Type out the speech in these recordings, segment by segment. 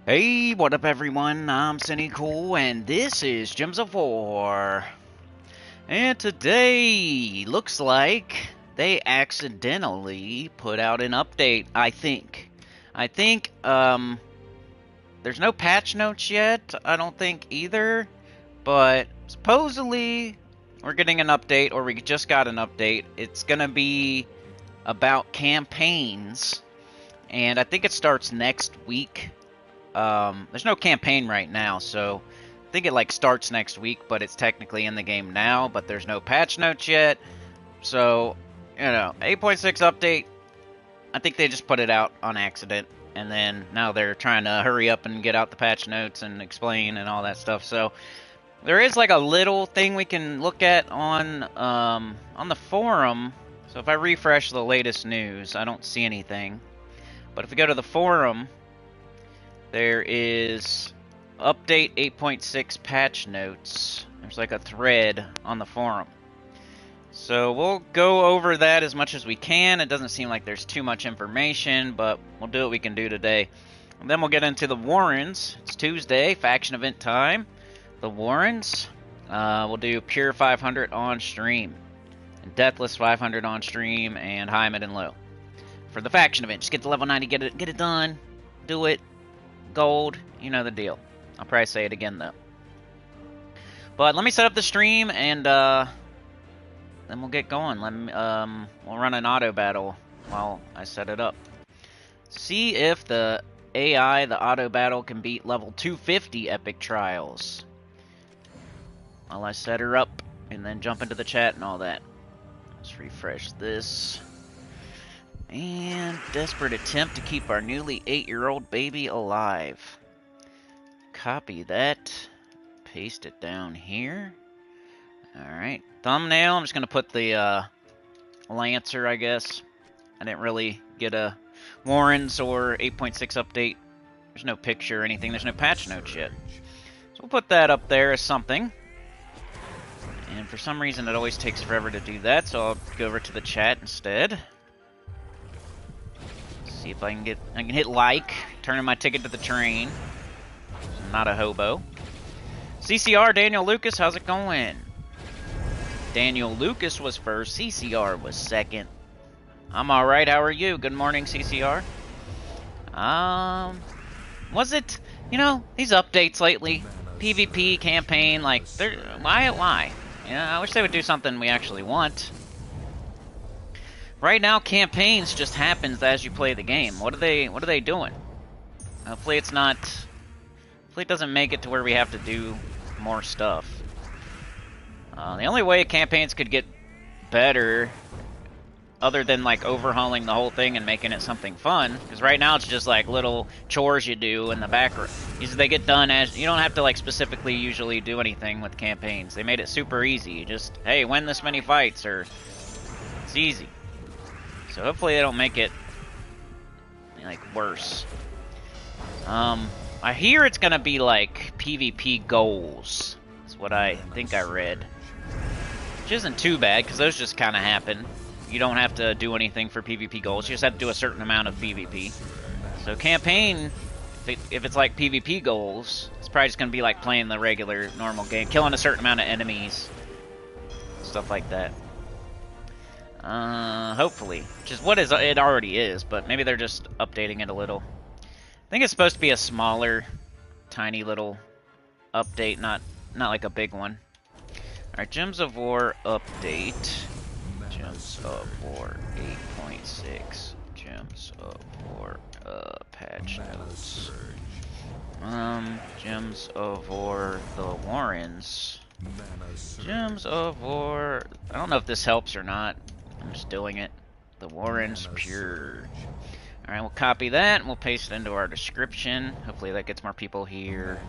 Hey, what up everyone? I'm Sony Cool and this is Gems of War. And today looks like they accidentally put out an update, I think. There's no patch notes yet, I don't think either, but supposedly we're getting an update, or we just got an update. It's gonna be about campaigns, and I think it starts next week. There's no campaign right now, so I think it like starts next week, but it's technically in the game now, but there's no patch notes yet. So, 8.6 update, I think they just put it out on accident, and then now they're trying to hurry up and get out the patch notes and explain and all that stuff. So, there is like a little thing we can look at on the forum. So if I refresh the latest news, I don't see anything. But if we go to the forum, there is update 8.6 patch notes. There's like a thread on the forum. So we'll go over that as much as we can. It doesn't seem like there's too much information, but we'll do what we can do today. And then we'll get into the Warrens. It's Tuesday, faction event time. The Warrens. We'll do Pure 500 on stream, and Deathless 500 on stream, and High, Mid, and Low. For the faction event, just get to level 90, get it done, do it. Gold, you know the deal. I'll probably say it again though. But let me set up the stream and then we'll get going. We'll run an auto battle while I set it up. See if the AI, the auto battle, can beat level 250 epic trials. While I set her up and then jump into the chat and all that. Let's refresh this. And desperate attempt to keep our newly 8-year-old baby alive. Copy that. Paste it down here. Alright. Thumbnail, I'm just going to put the Lancer, I guess. I didn't really get a Warrens or 8.6 update. There's no picture or anything. There's no patch notes yet. So we'll put that up there as something. And for some reason it always takes forever to do that, so I'll go over to the chat instead. See if I can hit like, turning my ticket to the train. I'm not a hobo. CCR, Daniel Lucas, how's it going? Daniel Lucas was first, CCR was second. I'm alright, how are you? Good morning, CCR. Was it, these updates lately, PvP, campaign, like, why? I wish they would do something we actually want. Right now, campaigns just happens as you play the game. What are they doing? Hopefully it's not... Hopefully it doesn't make it to where we have to do more stuff. The only way campaigns could get better, other than like overhauling the whole thing and making it something fun, because right now it's just like little chores you do in the background. They get done as... You don't have to like specifically usually do anything with campaigns. They made it super easy. You just, hey, win this many fights, or... It's easy. So hopefully they don't make it like worse. I hear it's gonna be like PvP goals. That's what I think I read. Which isn't too bad, because those just kind of happen. You don't have to do anything for PvP goals. You just have to do a certain amount of PvP. So campaign, if it's like PvP goals, it's probably just gonna be like playing the regular normal game, killing a certain amount of enemies, stuff like that. Hopefully. Which is what it already is, but maybe they're just updating it a little. I think it's supposed to be a smaller, tiny little update, not like a big one. Alright, Gems of War update. Gems of War 8.6. Gems of War, patch notes. Gems of War, the Warrens. Gems of War... I don't know if this helps or not. I'm just doing it. The Warrens Pure. Alright, we'll copy that and we'll paste it into our description. Hopefully that gets more people here.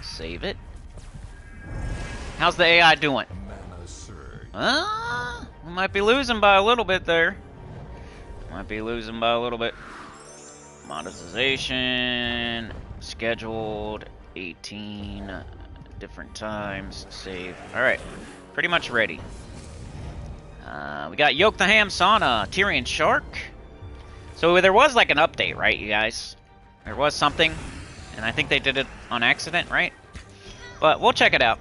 Save it. How's the AI doing? We might be losing by a little bit there. Monetization. Scheduled. 18 different times. Save. Alright. Pretty much ready. We got Yoke the Ham Sauna, Tyrion Shark, So there was like an update, right, you guys? There was something, and I think they did it on accident, right? But we'll check it out.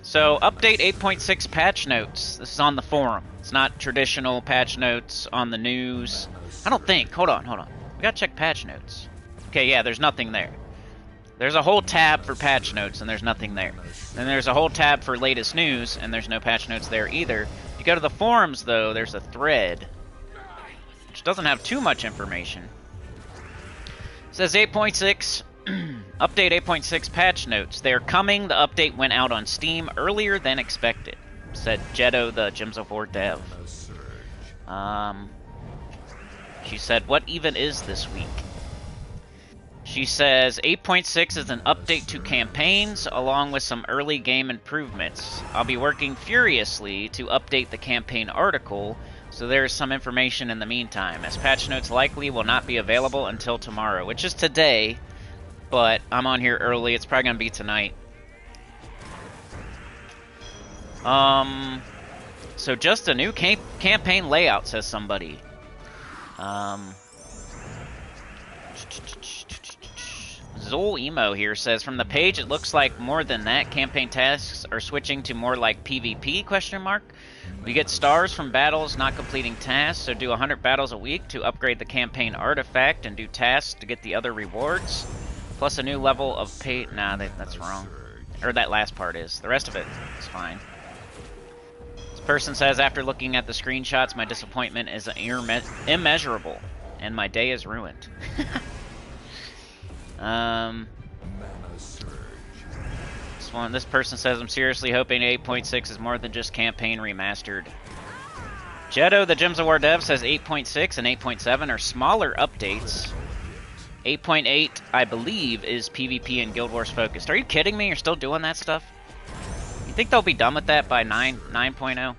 So, update 8.6 patch notes. This is on the forum. It's not traditional patch notes on the news. I don't think. Hold on. We gotta check patch notes. Okay, yeah, there's nothing there. There's a whole tab for patch notes, and there's nothing there. Then there's a whole tab for latest news, and there's no patch notes there either. If you go to the forums, though, there's a thread, which doesn't have too much information. It says 8.6... Update 8.6 patch notes. They're coming. The update went out on Steam earlier than expected, said Jetto, the Gems of War dev. She said, what even is this week? She says 8.6 is an update to campaigns along with some early game improvements. I'll be working furiously to update the campaign article, so there is some information in the meantime, as patch notes likely will not be available until tomorrow, which is today. But I'm on here early. It's probably gonna be tonight. So just a new campaign layout, says somebody. Zol Emo here says, from the page it looks like more than that. Campaign tasks are switching to more like PvP, question mark. We get stars from battles not completing tasks, so do 100 battles a week to upgrade the campaign artifact and do tasks to get the other rewards. Plus a new level of pay... Nah, that's wrong. Or that last part is. The rest of it is fine. This person says, after looking at the screenshots, my disappointment is immeasurable, and my day is ruined. This person says, I'm seriously hoping 8.6 is more than just campaign remastered. Jetto, the Gems of War dev, says 8.6 and 8.7 are smaller updates. 8.8, I believe, is PvP and Guild Wars focused. Are you kidding me? You're still doing that stuff? You think they'll be done with that by 9.0?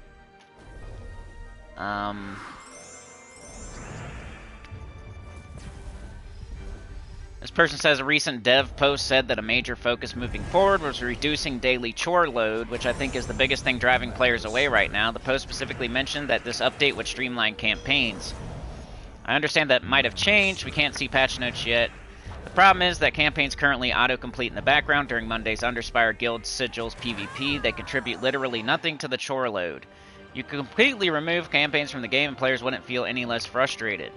This person says a recent dev post said that a major focus moving forward was reducing daily chore load, which I think is the biggest thing driving players away right now. The post specifically mentioned that this update would streamline campaigns. I understand that might have changed. We can't see patch notes yet. The problem is that campaigns currently autocomplete in the background during Monday's Underspire Guild Sigils PvP. They contribute literally nothing to the chore load. You could completely remove campaigns from the game and players wouldn't feel any less frustrated.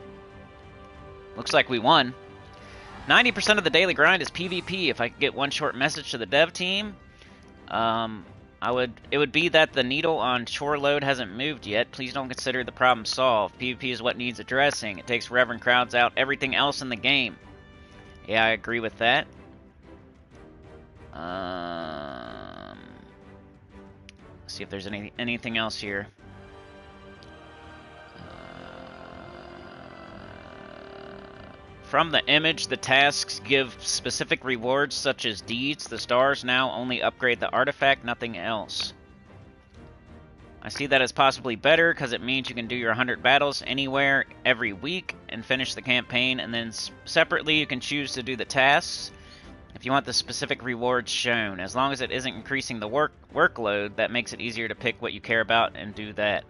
Looks like we won. 90% of the daily grind is PvP. If I could get one short message to the dev team, it would be that the needle on chore load hasn't moved yet. Please don't consider the problem solved. PvP is what needs addressing. It takes forever and crowds out everything else in the game. Yeah, I agree with that. Let's see if there's anything else here. From the image, the tasks give specific rewards such as deeds. The stars now only upgrade the artifact, nothing else. I see that as possibly better because it means you can do your 100 battles anywhere every week and finish the campaign, and then separately you can choose to do the tasks if you want the specific rewards shown. As long as it isn't increasing the workload, that makes it easier to pick what you care about and do that.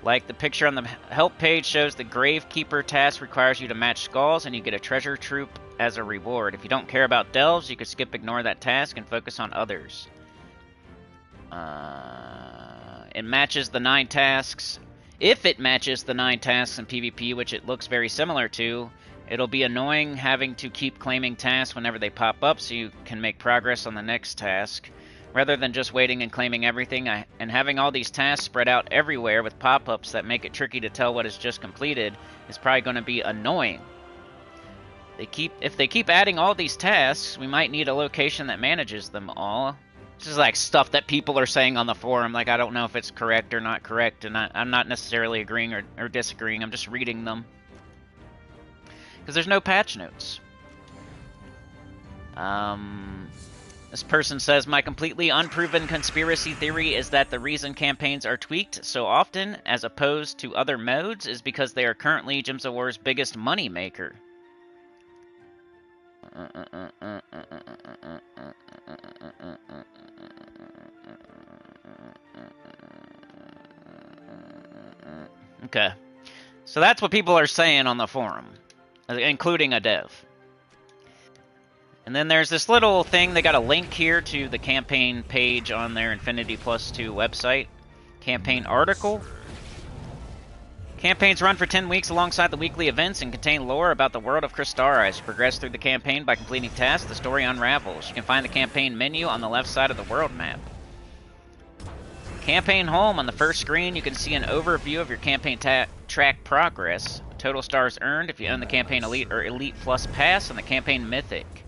Like the picture on the help page shows, the Gravekeeper task requires you to match skulls and you get a treasure troop as a reward. If you don't care about delves, you could ignore that task and focus on others. It matches the 9 tasks. If it matches the 9 tasks in PvP, which it looks very similar to, it'll be annoying having to keep claiming tasks whenever they pop up so you can make progress on the next task. Rather than just waiting and claiming everything, and having all these tasks spread out everywhere with pop-ups that make it tricky to tell what is just completed is probably going to be annoying. If they keep adding all these tasks, we might need a location that manages them all. This is like stuff that people are saying on the forum. Like, I don't know if it's correct or not correct, and I'm not necessarily agreeing or disagreeing. I'm just reading them. Because there's no patch notes. This person says, my completely unproven conspiracy theory is that the reason campaigns are tweaked so often, as opposed to other modes, is because they are currently Gems of War's biggest money maker. Okay. So that's what people are saying on the forum, including a dev. And then there's this little thing, they got a link here to the campaign page on their Infinity Plus 2 website. Campaign article. Campaigns run for 10 weeks alongside the weekly events and contain lore about the world of Crystara. As you progress through the campaign by completing tasks, the story unravels. You can find the campaign menu on the left side of the world map. Campaign home. On the first screen, you can see an overview of your campaign track progress. Total stars earned if you own the campaign Elite or Elite Plus Pass and the campaign Mythic.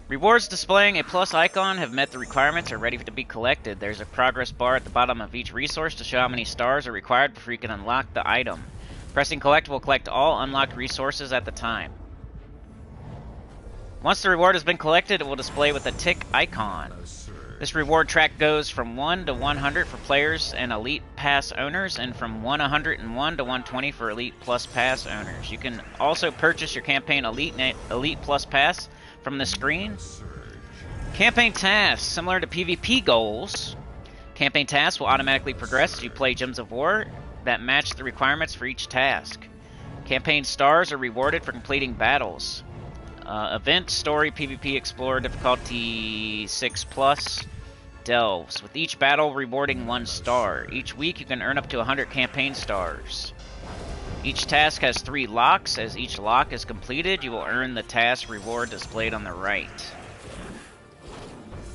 Rewards displaying a plus icon have met the requirements or are ready to be collected. There's a progress bar at the bottom of each resource to show how many stars are required before you can unlock the item. Pressing collect will collect all unlocked resources at the time. Once the reward has been collected, it will display with a tick icon. This reward track goes from 1 to 100 for players and Elite Pass owners, and from 101 to 120 for Elite Plus Pass owners. You can also purchase your campaign Elite Plus Pass from the screen. Campaign tasks. Similar to PvP goals, campaign tasks will automatically progress as you play Gems of War that match the requirements for each task. Campaign stars are rewarded for completing battles. Event, story, PvP, Explorer, difficulty 6+, delves, with each battle rewarding 1 star. Each week you can earn up to 100 campaign stars. Each task has 3 locks. As each lock is completed, you will earn the task reward displayed on the right.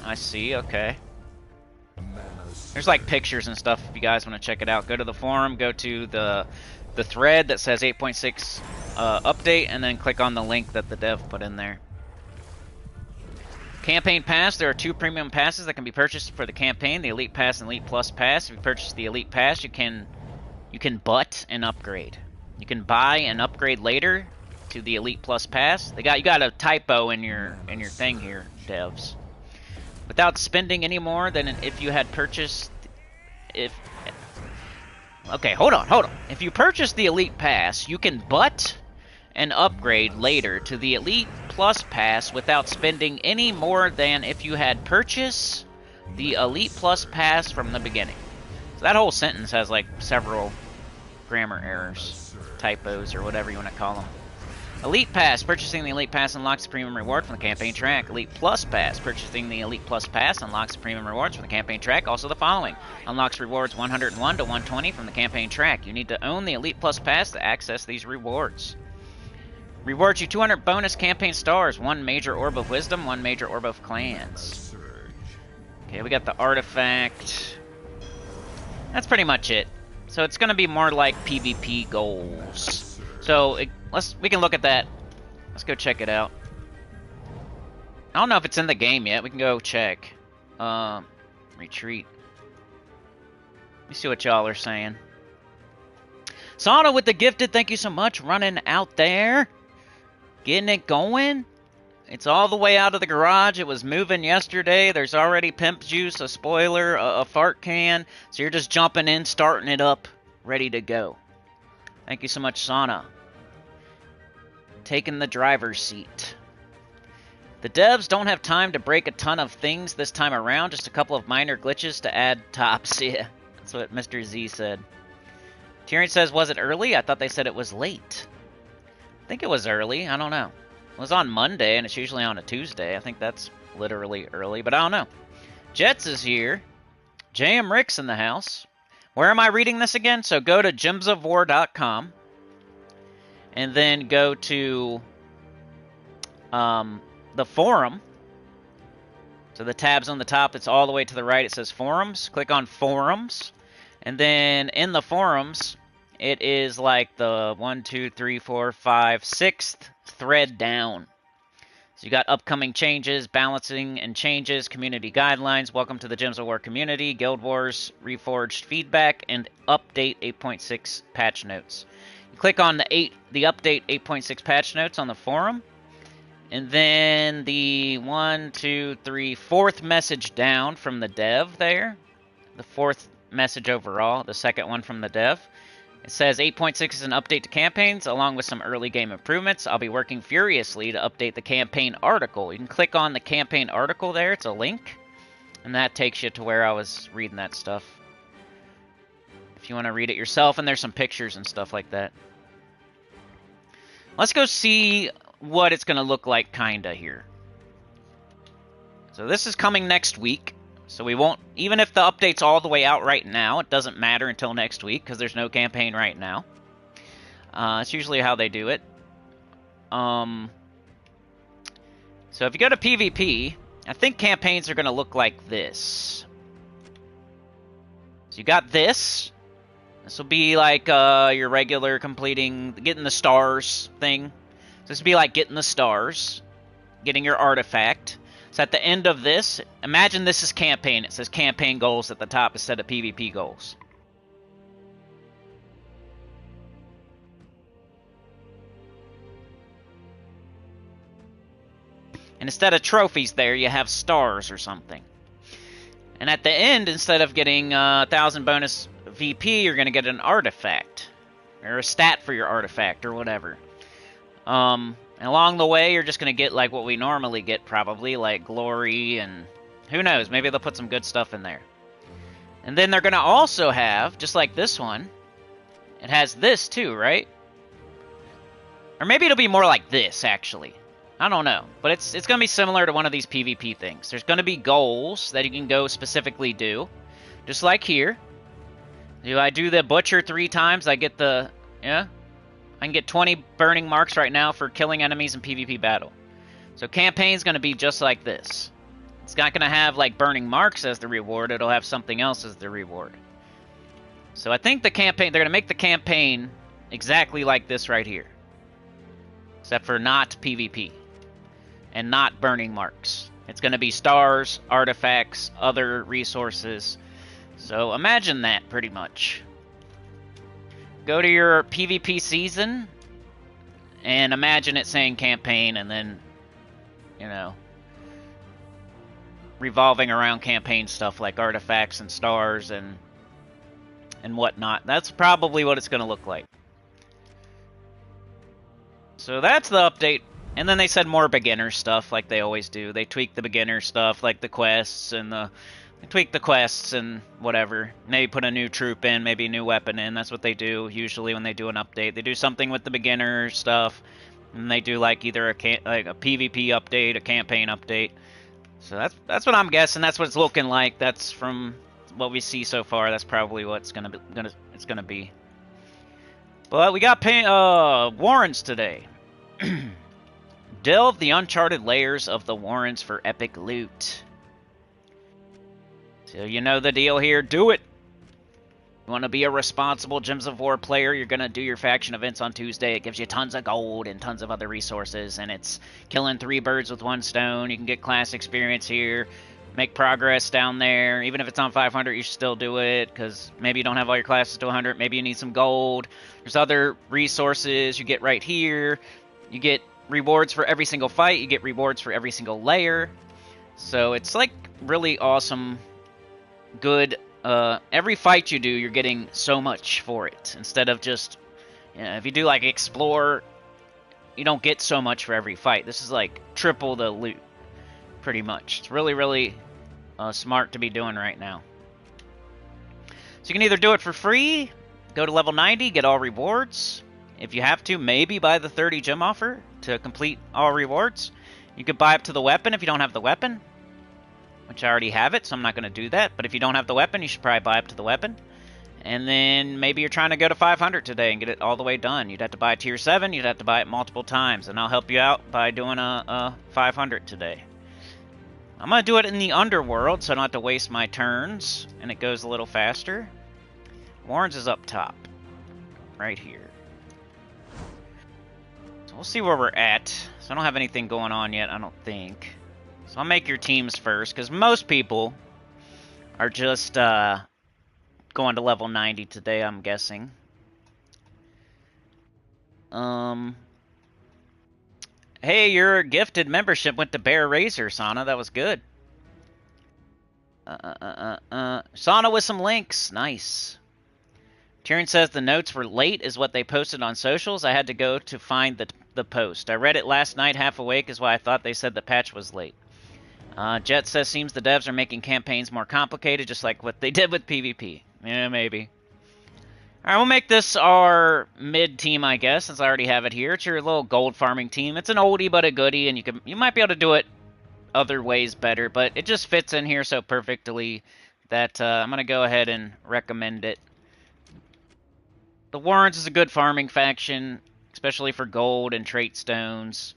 I see, okay. There's like pictures and stuff if you guys want to check it out. Go to the forum, go to the thread that says 8.6 update, and then click on the link that the dev put in there. Campaign Pass. There are 2 premium passes that can be purchased for the campaign, the Elite Pass and Elite Plus Pass. If you purchase the Elite Pass, you can butt and upgrade. You can buy and upgrade later to the Elite Plus Pass. You got a typo in your thing here, devs. Without spending any more than if you had purchased Okay, hold on. If you purchase the Elite Pass, you can butt and upgrade later to the Elite Plus Pass without spending any more than if you had purchased the Elite Plus Pass from the beginning. So that whole sentence has like several grammar errors, typos, or whatever you want to call them. Elite Pass. Purchasing the Elite Pass unlocks the premium reward from the campaign track. Elite Plus Pass. Purchasing the Elite Plus Pass unlocks the premium rewards from the campaign track. Also the following. Unlocks rewards 101 to 120 from the campaign track. You need to own the Elite Plus Pass to access these rewards. Rewards you 200 bonus campaign stars. 1 major orb of wisdom, 1 major orb of clans. Okay, we got the artifact. That's pretty much it. So it's going to be more like PvP goals. So we can look at that. Let's go check it out. I don't know if it's in the game yet. We can go check. Retreat. Let me see what y'all are saying. Sauna with the gifted. Thank you so much. Running out there. Getting it going. It's all the way out of the garage. It was moving yesterday. There's already pimp juice, a spoiler, a fart can. So you're just jumping in, starting it up, ready to go. Thank you so much, Sauna. Taking the driver's seat. The devs don't have time to break a ton of things this time around. Just a couple of minor glitches to add tops. Yeah, that's what Mr. Z said. Tyrion says, was it early? I thought they said it was late. I think it was early. I don't know. It was on Monday, and it's usually on a Tuesday. I think that's literally early, but I don't know. Jets is here. JM Rick's in the house. Where am I reading this again? So go to gemsofwar.com. And then go to the forum. So the tab's on the top. It's all the way to the right. It says forums. Click on forums. And then in the forums, it is like the 6th thread down. So you got upcoming changes, balancing and changes, community guidelines, welcome to the Gems of War community, Guild Wars, Reforged feedback, and update 8.6 patch notes. Click on the update 8.6 patch notes on the forum, and then the 4th message down from the dev there, the 4th message overall, the second one from the dev. It says 8.6 is an update to campaigns along with some early game improvements. I'll be working furiously to update the campaign article. You can click on the campaign article there. It's a link, and that takes you to where I was reading that stuff. if you want to read it yourself, and there's some pictures and stuff like that. Let's go see what it's going to look like kinda here. So this is coming next week. So we won't, even if the update's all the way out right now, it doesn't matter until next week because there's no campaign right now. It's usually how they do it. So if you go to PvP, I think campaigns are going to look like this. So you got this. This will be like your regular getting the stars thing. So this will be like getting the stars, getting your artifact. So at the end of this, imagine this is campaign. It says campaign goals at the top instead of PvP goals. And instead of trophies there, you have stars or something. And at the end, instead of getting 1,000 bonus VP, you're going to get an artifact. Or a stat for your artifact, or whatever. And along the way, you're just going to get like what we normally get, probably, like glory, and who knows, maybe they'll put some good stuff in there. And then they're going to also have, just like this one, it has this too, right? Or maybe it'll be more like this, actually. I don't know, but it's going to be similar to one of these PvP things. There's going to be goals that you can go specifically do, just like here. Do I do the butcher 3 times? I get the, yeah? I can get 20 burning marks right now for killing enemies in PvP battle. So campaign's going to be just like this. It's not going to have like burning marks as the reward. It'll have something else as the reward. So I think the campaign, they're going to make the campaign exactly like this right here. Except for not PvP. And not burning marks. It's going to be stars, artifacts, other resources. So imagine that, pretty much. Go to your PvP season, and imagine it saying campaign, and then, you know, revolving around campaign stuff like artifacts and stars and whatnot. That's probably what it's going to look like. So that's the update. And then they said more beginner stuff, like they always do. They tweak the beginner stuff, like the quests and they tweak the quests and whatever. Maybe put a new troop in, maybe a new weapon in. That's what they do usually when they do an update. They do something with the beginner stuff, and they do like either a PvP update, a campaign update. So that's what I'm guessing. That's what it's looking like. That's from what we see so far. That's probably what it's gonna be. But we got Warrens today. Delve the uncharted layers of the Warrens for epic loot. So you know the deal here. Do it! You want to be a responsible Gems of War player, you're going to do your faction events on Tuesday. It gives you tons of gold and tons of other resources, and it's killing 3 birds with 1 stone. You can get class experience here, make progress down there. Even if it's on 500, you should still do it, because maybe you don't have all your classes to 100. Maybe you need some gold. There's other resources you get right here. You get rewards for every single fight. You get rewards for every single layer. So it's like really awesome, good. Every fight you do, you're getting so much for it. Instead of just, you know, if you do like explore, you don't get so much for every fight. This is like triple the loot, pretty much. It's really, really smart to be doing right now. So you can either do it for free, go to level 90, get all rewards. If you have to, maybe buy the 30 gem offer to complete all rewards. You could buy up to the weapon if you don't have the weapon, which I already have it, so I'm not going to do that. But if you don't have the weapon, you should probably buy up to the weapon. And then maybe you're trying to go to 500 today and get it all the way done. You'd have to buy tier 7, you'd have to buy it multiple times, and I'll help you out by doing a 500 today. I'm going to do it in the underworld, so I don't have to waste my turns, and it goes a little faster. Warrens is up top, right here. So we'll see where we're at. So I don't have anything going on yet, I don't think. So I'll make your teams first, because most people are just going to level 90 today, I'm guessing. Hey, your gifted membership went to Bear Razor, Sana. That was good. Sana with some links. Nice. Tyrion says the notes were late is what they posted on socials. I had to go to find the post. I read it last night, half awake, is why I thought they said the patch was late. Jet says, seems the devs are making campaigns more complicated, just like what they did with PvP. Yeah, maybe. Alright, we'll make this our mid team, I guess, since I already have it here. It's your little gold farming team. It's an oldie but a goodie, and you might be able to do it other ways better, but it just fits in here so perfectly that I'm going to go ahead and recommend it. The Warrens is a good farming faction, especially for gold and trait stones,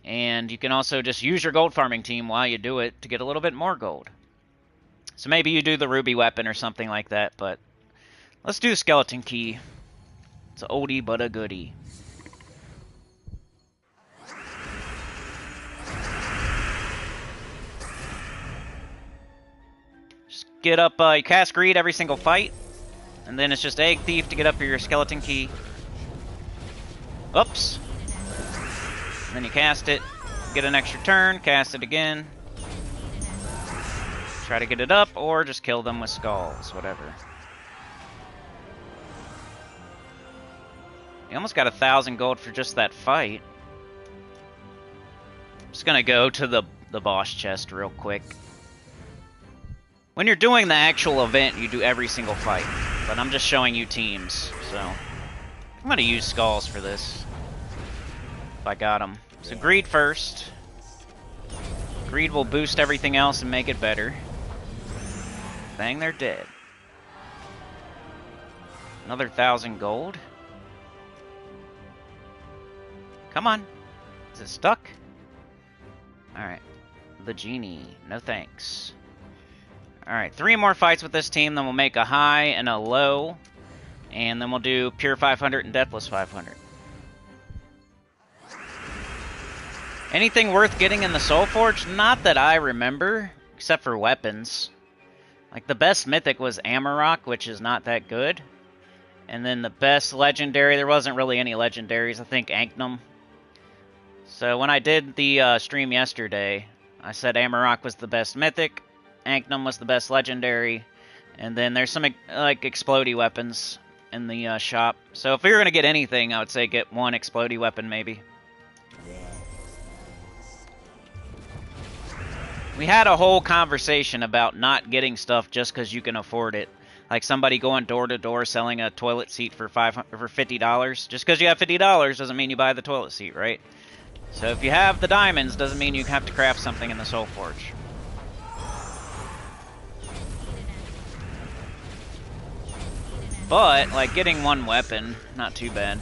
and you can also just use your gold farming team while you do it to get a little bit more gold. So maybe you do the ruby weapon or something like that, but let's do skeleton key. It's an oldie but a goodie. Just get up, you cast greed every single fight, and then it's just egg thief to get up your skeleton key. Oops. And then you cast it, get an extra turn, cast it again. Try to get it up, or just kill them with skulls, whatever. You almost got 1,000 gold for just that fight. I'm just gonna go to the boss chest real quick. When you're doing the actual event, you do every single fight. But I'm just showing you teams, so I'm gonna use skulls for this. If I got them. So greed first. Greed will boost everything else and make it better. Bang, they're dead. Another 1,000 gold. Come on. Is it stuck? Alright. The genie. No thanks. Alright, 3 more fights with this team, then we'll make a high and a low. And then we'll do pure 500 and deathless 500. Anything worth getting in the Soul Forge? Not that I remember, except for weapons. Like, the best mythic was Amarok, which is not that good. And then the best legendary, there wasn't really any legendaries. I think Anknum. So when I did the stream yesterday, I said Amarok was the best mythic, Anknum was the best legendary, and then there's some like explodey weapons in the shop. So if you're going to get anything, I would say get one explodey weapon maybe. We had a whole conversation about not getting stuff just because you can afford it. Like somebody going door to door selling a toilet seat for $50. Just because you have $50 doesn't mean you buy the toilet seat, right? So if you have the diamonds, doesn't mean you have to craft something in the Soul Forge. But, like, getting one weapon, not too bad.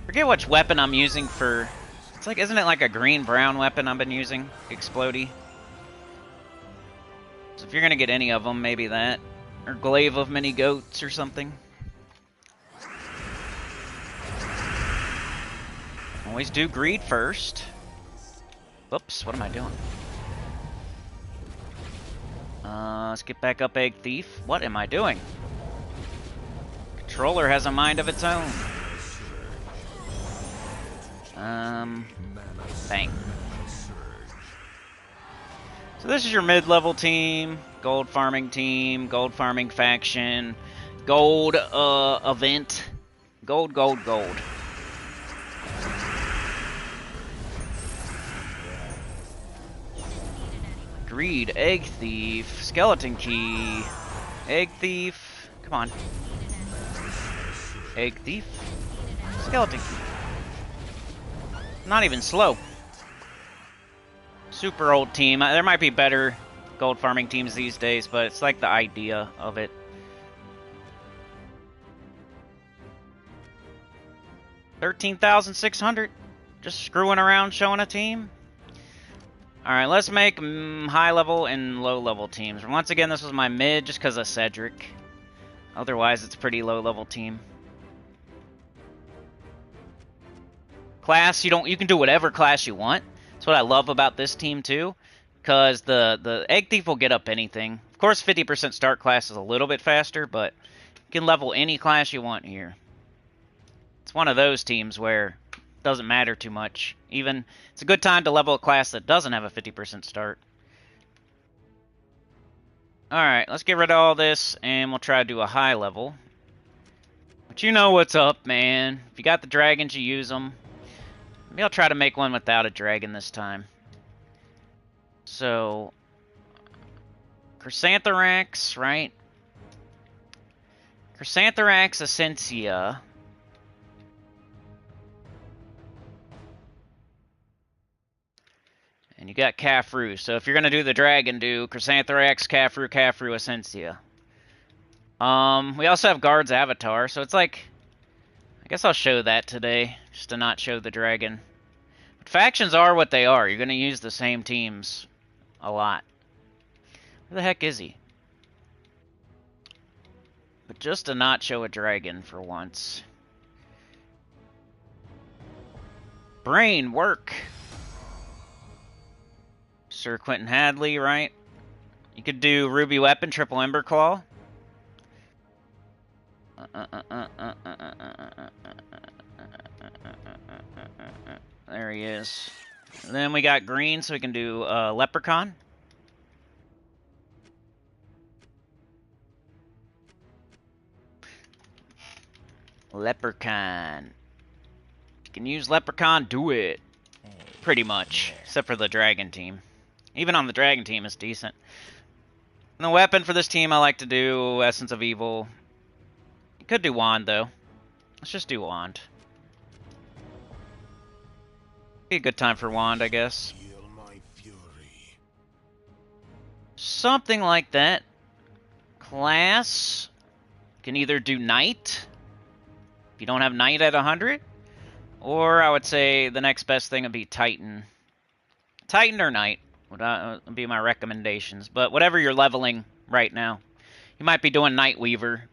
Forget which weapon I'm using for... It's like, isn't it like a green-brown weapon I've been using? Explodey. So if you're gonna get any of them, maybe that. Or Glaive of Many Goats or something. Always do greed first. Whoops, what am I doing? Let's get back up Egg Thief. What am I doing? Controller has a mind of its own. Bang. So this is your mid-level team, gold farming team, gold farming faction, gold event, gold, gold, gold. Greed, Egg Thief, Skeleton Key, Egg Thief, come on. Egg Thief, Skeleton Key. Not even slow. Super old team. There might be better gold farming teams these days, but it's like the idea of it. $13,600. Just screwing around showing a team. Alright, let's make high level and low level teams. Once again, this was my mid just because of Cedric. Otherwise, it's a pretty low level team. Class, you can do whatever class you want. That's what I love about this team too, because the Egg Thief will get up anything. Of course, 50% start class is a little bit faster, but you can level any class you want here. It's one of those teams where it doesn't matter too much. Even it's a good time to level a class that doesn't have a 50% start. Alright, let's get rid of all this, and we'll try to do a high level. But you know what's up, man. If you got the dragons, you use them. Maybe I'll try to make one without a dragon this time. So, Chrysantherax, right? Chrysantherax Essentia. And you got Caffru. So if you're going to do the dragon, do Chrysantherax, Caffru, Essentia. We also have Guard's Avatar, so it's like... I guess I'll show that today, just to not show the dragon. But factions are what they are. You're going to use the same teams a lot. Where the heck is he? But just to not show a dragon for once. Brain, work! Sir Quentin Hadley, right? You could do Ruby Weapon, Triple Ember Claw. There he is. And then we got green, so we can do Leprechaun. Leprechaun. You can use Leprechaun, do it. Pretty much. Except for the dragon team. Even on the dragon team, it's decent. And the weapon for this team, I like to do Essence of Evil. You could do Wand, though. Let's just do Wand. Be a good time for Wand, I guess. Something like that. Class. Can either do Knight. If you don't have Knight at 100. Or I would say the next best thing would be Titan. Titan or Knight would be my recommendations. But whatever you're leveling right now. You might be doing Night Weaver.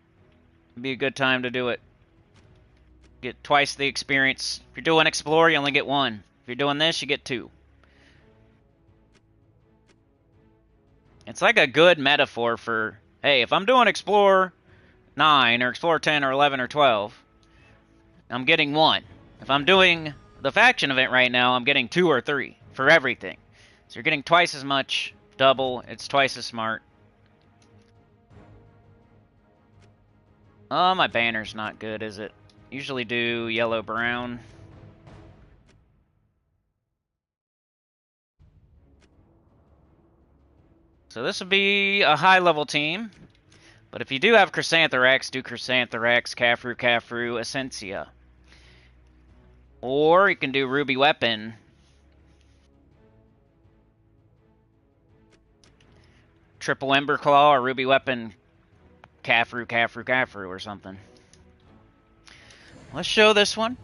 It'd be a good time to do it. Get twice the experience. If you're doing Explore, you only get 1. If you're doing this, you get 2. It's like a good metaphor for, hey, if I'm doing Explore 9 or Explore 10 or 11 or 12, I'm getting 1. If I'm doing the faction event right now, I'm getting 2 or 3 for everything. So you're getting twice as much, double, it's twice as smart. Oh, my banner's not good, is it? Usually do yellow-brown. So this would be a high-level team. But if you do have Chrysantherax, do Chrysantherax, Caffru, Essentia. Or you can do Ruby Weapon. Triple Ember Claw or Ruby Weapon, Caffru or something. Let's show this one.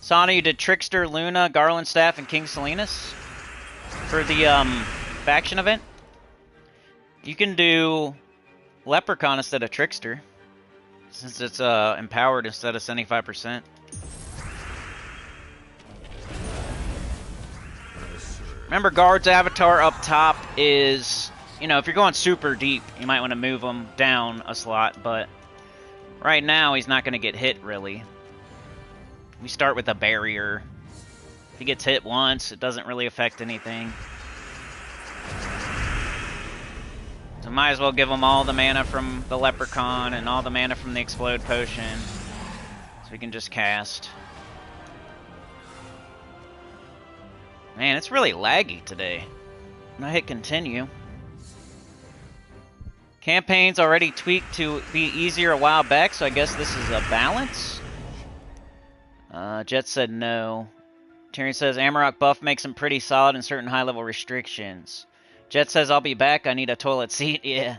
Sony, you did Trickster, Luna, Garland Staff, and King Salinas for the faction event. You can do Leprechaun instead of Trickster, since it's empowered instead of 75%. Remember, Guard's Avatar up top is, you know, if you're going super deep, you might want to move him down a slot, but right now he's not going to get hit, really. We start with a barrier. If he gets hit once, it doesn't really affect anything. So might as well give him all the mana from the Leprechaun and all the mana from the Explode Potion, so we can just cast. Man, it's really laggy today. I hit continue. Campaign's already tweaked to be easier a while back, so I guess this is a balance. Jet said no. Tyrion says Amarok buff makes him pretty solid in certain high-level restrictions. Jet says I'll be back, I need a toilet seat. Yeah.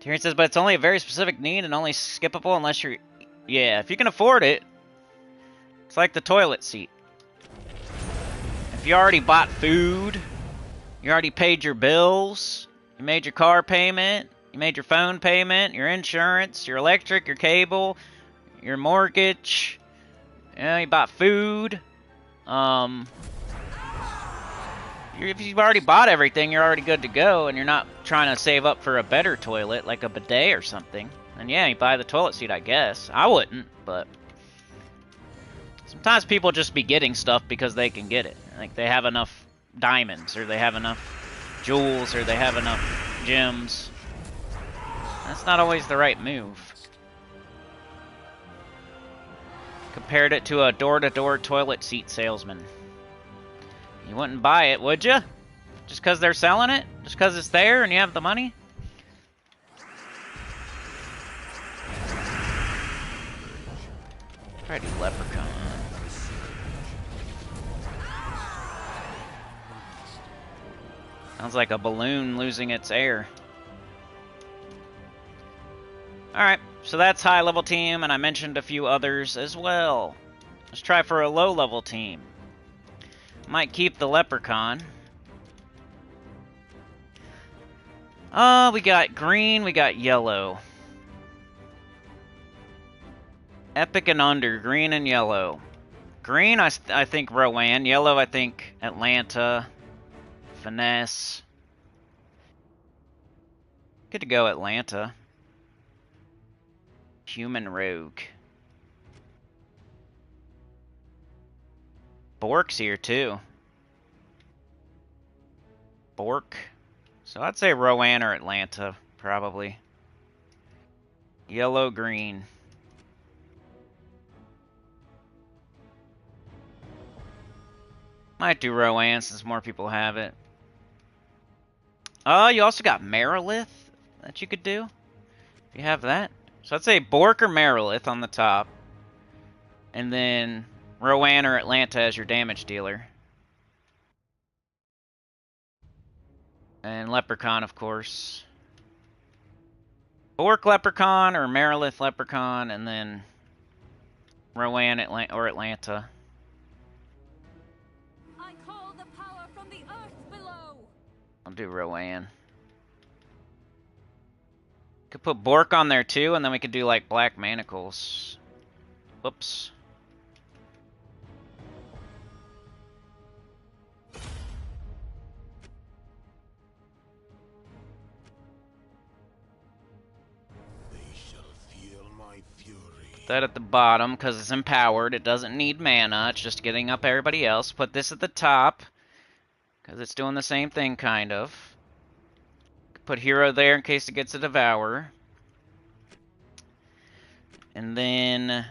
Tyrion says, but it's only a very specific need and only skippable unless you're... Yeah, if you can afford it. It's like the toilet seat. If you already bought food, you already paid your bills, you made your car payment, you made your phone payment, your insurance, your electric, your cable, your mortgage, you know, you bought food, if you've already bought everything, you're already good to go, and you're not trying to save up for a better toilet, like a bidet or something, then yeah, you buy the toilet seat, I guess. I wouldn't, but sometimes people just be getting stuff because they can get it. Like, they have enough diamonds, or they have enough jewels, or they have enough gems. That's not always the right move. Compared it to a door-to-door toilet seat salesman. You wouldn't buy it, would you? Just because they're selling it? Just because it's there and you have the money? Try to do Leprechaun. Sounds like a balloon losing its air. Alright, so that's high level team, and I mentioned a few others as well. Let's try for a low level team. Might keep the Leprechaun. We got green, we got yellow. Epic and under, green and yellow. Green, I think Rowan. Yellow, I think Atlanta. Finesse. Good to go, Atlanta. Human Rogue. Bork's here, too. Bork. So I'd say Rowan or Atlanta, probably. Yellow, green. Might do Rowan since more people have it. You also got Marilith that you could do. If you have that. So I'd say Bork or Marilith on the top. And then Rowan or Atlanta as your damage dealer. And Leprechaun, of course. Bork Leprechaun or Marilith Leprechaun, and then Rowan or Atlanta. I call the power from the earth below. I'll do Rowan. Could put Bork on there too, and then we could do like Black Manacles. Whoops. That at the bottom because it's empowered. It doesn't need mana. It's just getting up everybody else. Put this at the top because it's doing the same thing, kind of. Put Hero there in case it gets a Devour. And then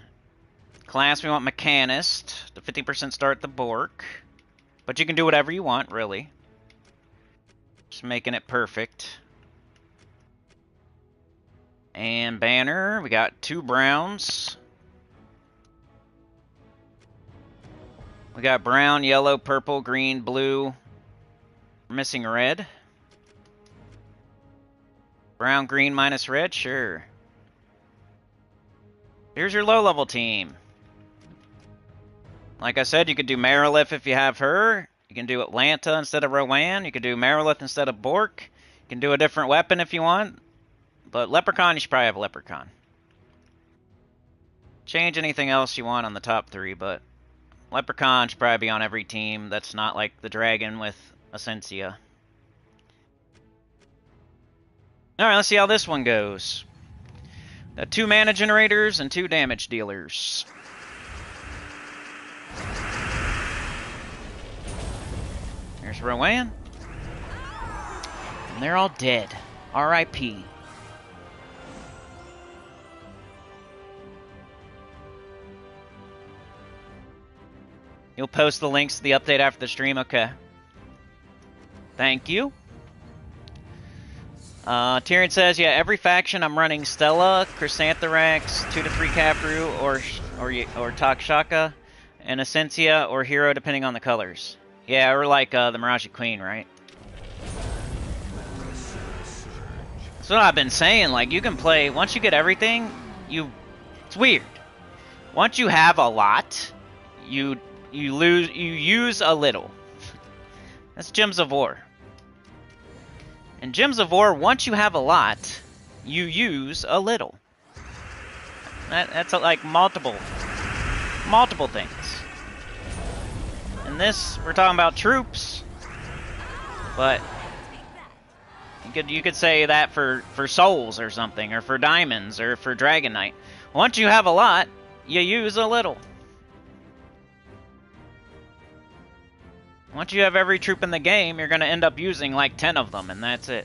class, we want Mechanist. The 50% start the Bork. But you can do whatever you want, really. Just making it perfect. And banner, we got 2 browns. We got brown, yellow, purple, green, blue. We're missing red. Brown, green, minus red, sure. Here's your low-level team. Like I said, you could do Marilith if you have her. You can do Atlanta instead of Rowan. You could do Marilith instead of Bork. You can do a different weapon if you want. But Leprechaun, you should probably have Leprechaun. Change anything else you want on the top 3, but Leprechaun should probably be on every team that's not like the dragon with Essentia. Alright, let's see how this one goes. Got 2 mana generators and 2 damage dealers. Here's Rowan. And they're all dead. R.I.P. You'll post the links to the update after the stream? Okay. Thank you. Tyrion says, yeah, every faction I'm running Stella, Chrysanthrax, 2 to 3 Capru, or Takshaka, and Essentia or Hero, depending on the colors. Yeah, or like the Miraji Queen, right? That's what I've been saying. Like, you can play, once you get everything, it's weird. Once you have a lot, you use a little. That's Gems of War. In Gems of War, once you have a lot, you use a little. That's like multiple things. In this, we're talking about troops, but you could say that for souls or something, or for diamonds, or for Dragon Knight. Once you have a lot, you use a little. Once you have every troop in the game, you're going to end up using like 10 of them, and that's it.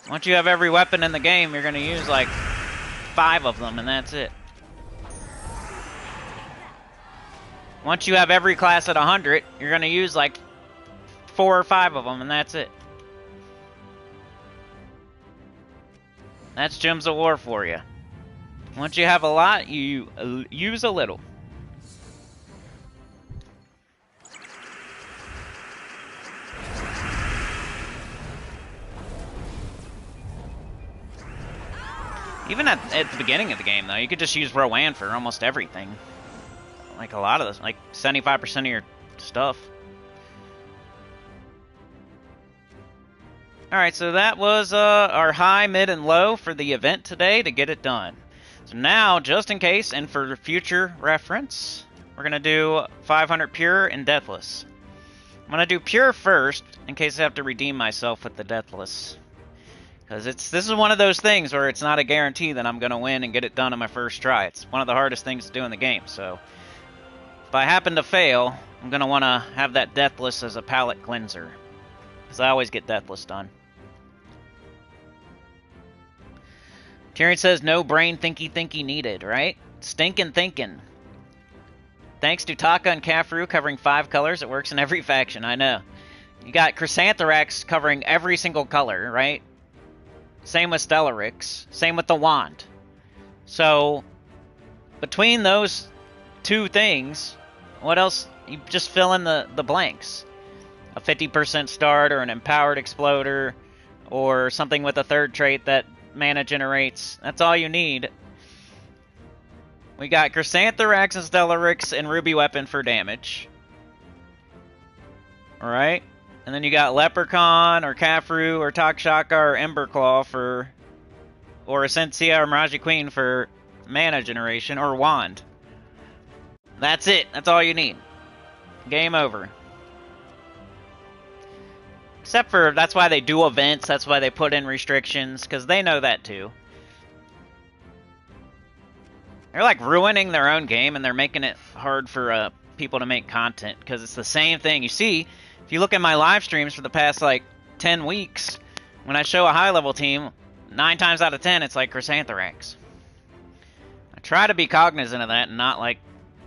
Once you have every weapon in the game, you're going to use like 5 of them, and that's it. Once you have every class at 100, you're going to use like 4 or 5 of them, and that's it. That's Gems of War for you. Once you have a lot, you use a little. Even at the beginning of the game, though, you could just use Rowan for almost everything. Like a lot of this, like 75% of your stuff. Alright, so that was our high, mid, and low for the event today to get it done. So now, just in case, and for future reference, we're going to do 500 Pure and Deathless. I'm going to do Pure first, in case I have to redeem myself with the Deathless. Because this is one of those things where it's not a guarantee that I'm going to win and get it done on my first try. It's one of the hardest things to do in the game, so if I happen to fail, I'm going to want to have that Deathless as a palate cleanser. Because I always get Deathless done. Tyrion says, no brain thinky needed, right? Stinkin' thinkin'. Thanks to Taka and Kafru covering 5 colors, it works in every faction, I know. You got Chrysantherax covering every single color, right? Same with Stellarix. Same with the wand. So, between those 2 things, what else? You just fill in the blanks. A 50% start, or an empowered exploder, or something with a 3rd trait that mana generates. That's all you need. We got Chrysantherax and Stellarix and Ruby Weapon for damage. Alright? And then you got Leprechaun, or Kafru, or Takshaka, or Emberclaw for... or Essentia, or Miraji Queen for mana generation, or Wand. That's it. That's all you need. Game over. Except for, that's why they do events, that's why they put in restrictions, because they know that too. They're like ruining their own game, and they're making it hard for people to make content, because it's the same thing. You see, if you look at my live streams for the past, like, 10 weeks, when I show a high-level team, 9 times out of 10, it's like Chrysantherax. I try to be cognizant of that and not, like,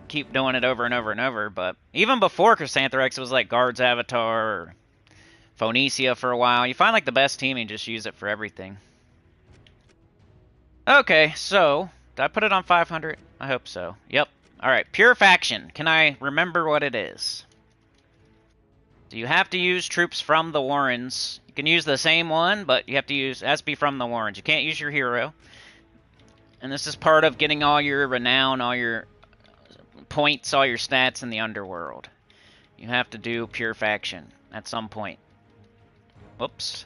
keep doing it over and over and over, but even before Chrysantherax, it was like Guard's Avatar, or Phoenicia for a while. You find, like, the best team and just use it for everything. Okay, so, did I put it on 500? I hope so. Yep. Alright, Pure Faction. Can I remember what it is? So you have to use troops from the Warrens. You can use the same one, but you have to use, it has to be from the Warrens. You can't use your hero. And this is part of getting all your renown, all your points, all your stats in the underworld. You have to do Pure Faction at some point. Whoops.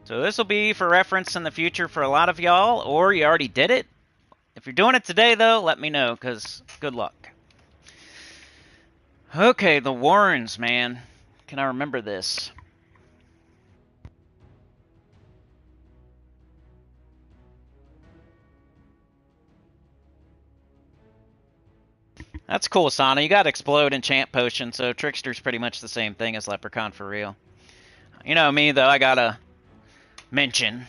So this will be for reference in the future for a lot of y'all, or you already did it. If you're doing it today, though, let me know, because good luck. Okay, the Warrens, man. Can I remember this? That's cool, Sana. You got Explode and Champ Potion, so Trickster's pretty much the same thing as Leprechaun for real. You know me, though, I gotta mention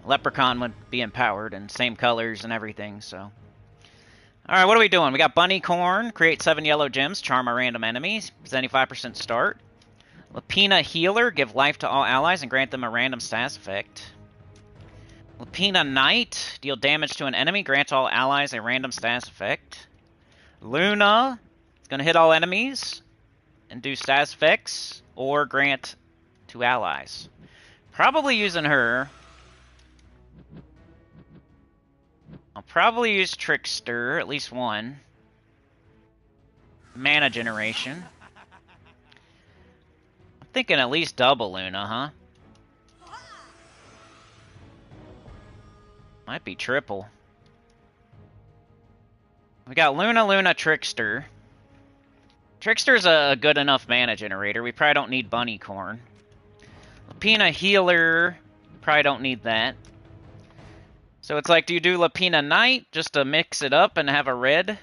Leprechaun would be empowered and same colors and everything, so. Alright, what are we doing? We got Bunny Corn, create 7 yellow gems, charm a random enemy, 75% start. Lapina Healer, give life to all allies and grant them a random status effect. Lapina Knight, deal damage to an enemy, grant all allies a random status effect. Luna, it's going to hit all enemies and do status effects or grant to allies. Probably using her. I'll probably use Trickster, at least one. Mana generation. I'm thinking at least double Luna, huh? Might be triple. We got Luna, Trickster. Trickster's a good enough mana generator. We probably don't need Bunny Corn. Lapina Healer, probably don't need that. So it's like, do you do Lapina Knight just to mix it up and have a red?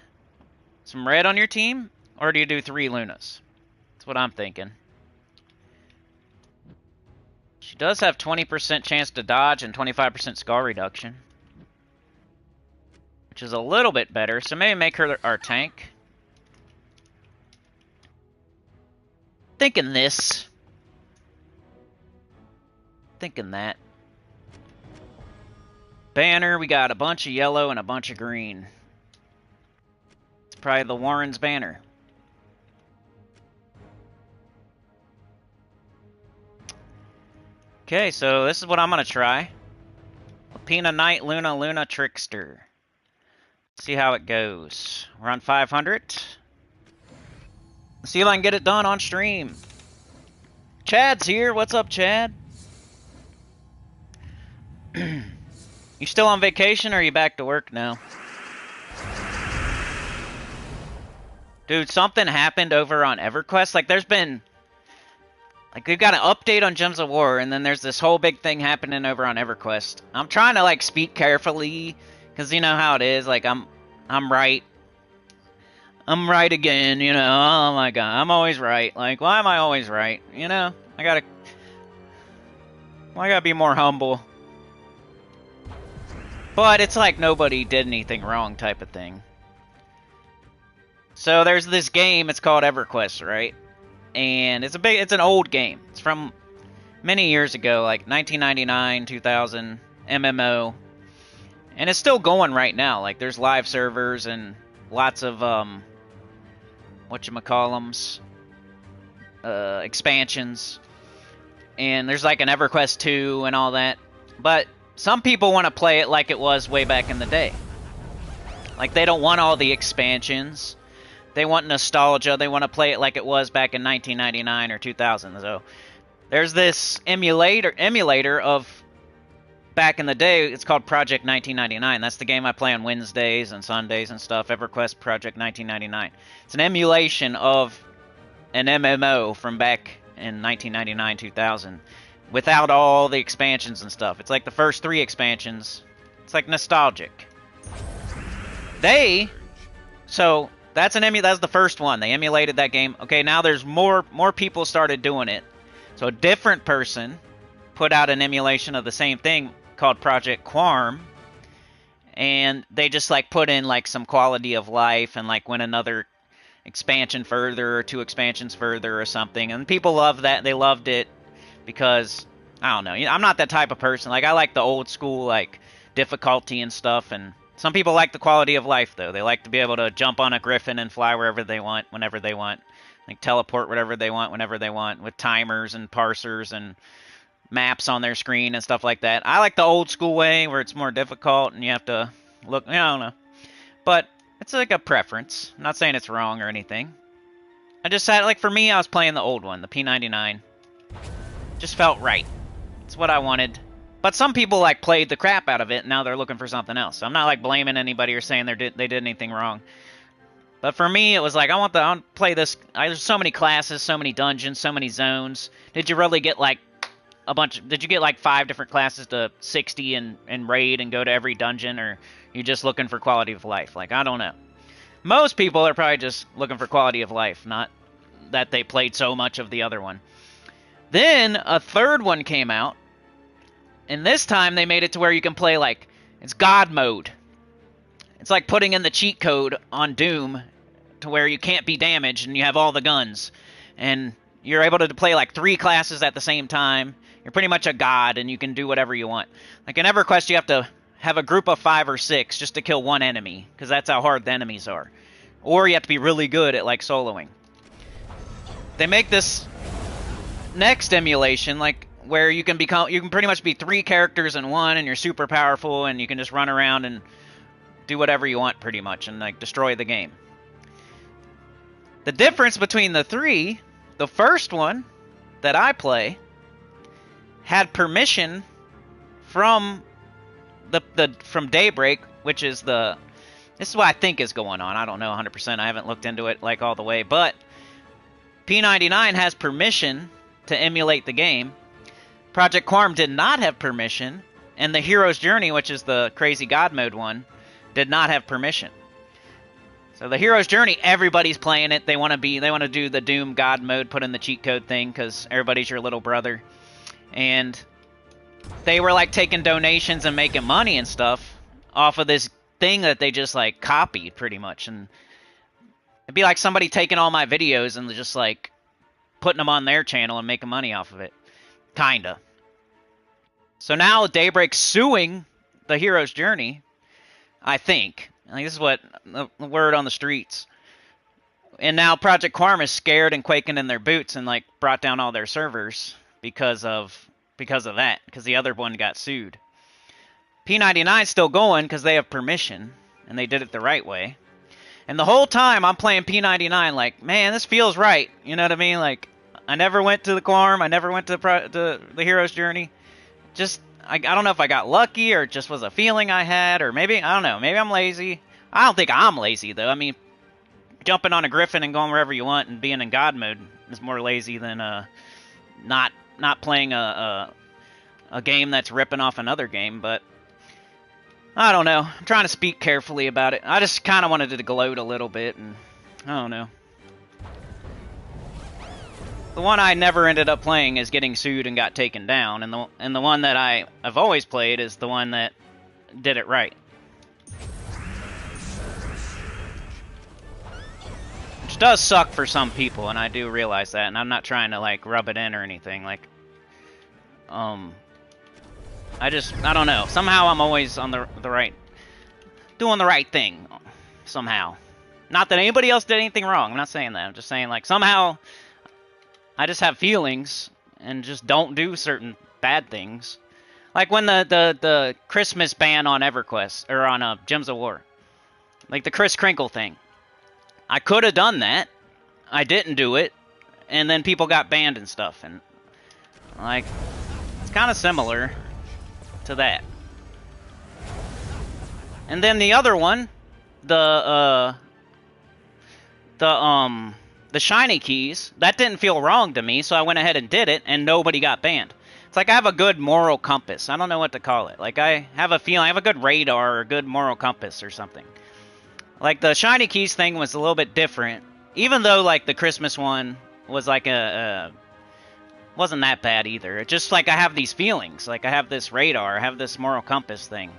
Some red on your team? Or do you do 3 Lunas? That's what I'm thinking. She does have 20% chance to dodge and 25% skull reduction. Which is a little bit better, so maybe make her our tank. Thinking this. Thinking that. Banner, we got a bunch of yellow and a bunch of green. It's probably the Warren's banner. Okay, so this is what I'm gonna try. Lapina Knight, Luna, Luna, Trickster. See how it goes. We're on 500. Let's see if I can get it done on stream. Chad's here. What's up, Chad? You still on vacation or are you back to work now? Dude, something happened over on EverQuest. Like, there's been... Like, we've got an update on Gems of War, and then there's this whole big thing happening over on EverQuest. I'm trying to, like, speak carefully, because you know how it is. Like, I'm right. I'm right again, you know. Oh, my God. I'm always right. Like, why am I always right? You know? I gotta be more humble. But it's like nobody did anything wrong type of thing. So there's this game, it's called EverQuest, right? And it's an old game. It's from many years ago, like 1999, 2000, MMO. And it's still going right now. Like, there's live servers and lots of, whatchamacallums, expansions. And there's like an EverQuest 2 and all that. But some people want to play it like it was way back in the day. Like, they don't want all the expansions. They want nostalgia. They want to play it like it was back in 1999 or 2000. So there's this emulator of back in the day. It's called Project 1999. That's the game I play on Wednesdays and Sundays and stuff. EverQuest Project 1999. It's an emulation of an MMO from back in 1999, 2000, without all the expansions and stuff. It's like the first 3 expansions. It's like nostalgic. So that's the first one. They emulated that game. Okay, now there's more people started doing it. So a different person put out an emulation of the same thing called Project Quarm, and they just like put in like some quality of life and like went another expansion further or 2 expansions further or something. And people love that. They loved it because I don't know. I'm not that type of person. Like, I like the old school like difficulty and stuff, and some people like the quality of life, though. They like to be able to jump on a griffin and fly wherever they want, whenever they want. Like, teleport whatever they want, whenever they want, with timers and parsers and maps on their screen and stuff like that. I like the old school way, where it's more difficult and you have to look... I don't know. But it's like a preference. I'm not saying it's wrong or anything. I just had... Like, for me, I was playing the old one, the P99. Just felt right. It's what I wanted. But some people, like, played the crap out of it, and now they're looking for something else. So I'm not, like, blaming anybody or saying they did anything wrong. But for me, it was like, I want to play this. There's so many classes, so many dungeons, so many zones. Did you really get, like, did you get, like, 5 different classes to 60 and raid and go to every dungeon? Or are you just looking for quality of life? Like, I don't know. Most people are probably just looking for quality of life, not that they played so much of the other one. Then a third one came out. And this time they made it to where you can play, like, it's God mode. It's like putting in the cheat code on Doom to where you can't be damaged and you have all the guns. And you're able to play, like, 3 classes at the same time. You're pretty much a god and you can do whatever you want. Like, in EverQuest, you have to have a group of 5 or 6 just to kill one enemy, because that's how hard the enemies are. Or you have to be really good at, like, soloing. They make this next emulation, like, where you can pretty much be 3 characters in one, and you're super powerful, and you can just run around and do whatever you want, pretty much, and like destroy the game. The difference between the 3, the first one that I play had permission from from Daybreak, which is this is what I think is going on. I don't know 100%. I haven't looked into it like all the way, but P99 has permission to emulate the game. Project Quarm did not have permission, and the Hero's Journey, which is the crazy God mode one, did not have permission. So the Hero's Journey, everybody's playing it. They want to do the Doom God mode, put in the cheat code thing, because everybody's your little brother. And they were like taking donations and making money and stuff off of this thing that they just like copied pretty much. And it'd be like somebody taking all my videos and just like putting them on their channel and making money off of it. Kinda. So now Daybreak's suing the hero's journey. I think. This is what the word on the streets. And now Project Quorum is scared and quaking in their boots and like brought down all their servers because of that, because the other one got sued. P99 is still going because they have permission and they did it the right way. And the whole time I'm playing P99 like, man, this feels right. You know what I mean? Like, I never went to the Quorum, I never went to the hero's journey. Just I don't know if I got lucky or it just was a feeling I had, or maybe I don't know, maybe I'm lazy. I don't think I'm lazy though. I mean, jumping on a griffin and going wherever you want and being in God mode is more lazy than not playing a game that's ripping off another game. But I don't know. I'm trying to speak carefully about it. I just kind of wanted to gloat a little bit, and I don't know. The one I never ended up playing is getting sued and got taken down, and the one that I've always played is the one that did it right. Which does suck for some people, and I do realize that, and I'm not trying to like rub it in or anything. Like, I don't know. Somehow I'm always on the right, doing the right thing, somehow. Not that anybody else did anything wrong. I'm not saying that. I'm just saying like somehow I just have feelings and just don't do certain bad things. Like when the Christmas ban on EverQuest or on Gems of War, like the Kris Kringle thing. I could have done that. I didn't do it, and then people got banned and stuff, and like it's kind of similar to that. And then the other one, the shiny keys, that didn't feel wrong to me, so I went ahead and did it, and nobody got banned. It's like I have a good moral compass. I don't know what to call it. Like I have a feeling, I have a good radar or a good moral compass or something. Like, the shiny keys thing was a little bit different. Even though, like, the Christmas one was, like, wasn't that bad either. It's just, like, I have these feelings. Like, I have this radar. I have this moral compass thing.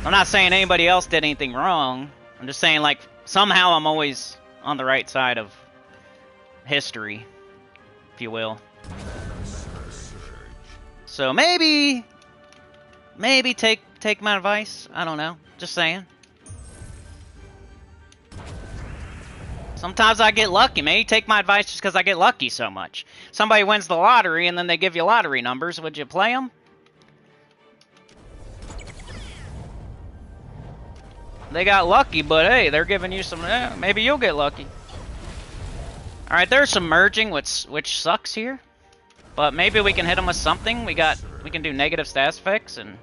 I'm not saying anybody else did anything wrong. I'm just saying, like, somehow I'm always on the right side of history, if you will. So, maybe take my advice. I don't know. Just saying. Sometimes I get lucky. Maybe take my advice just because I get lucky so much. Somebody wins the lottery and then they give you lottery numbers. Would you play them? They got lucky, but hey, they're giving you some... maybe you'll get lucky. Alright, there's some merging, which sucks here. But maybe we can hit them with something. We can do negative stats effects, and...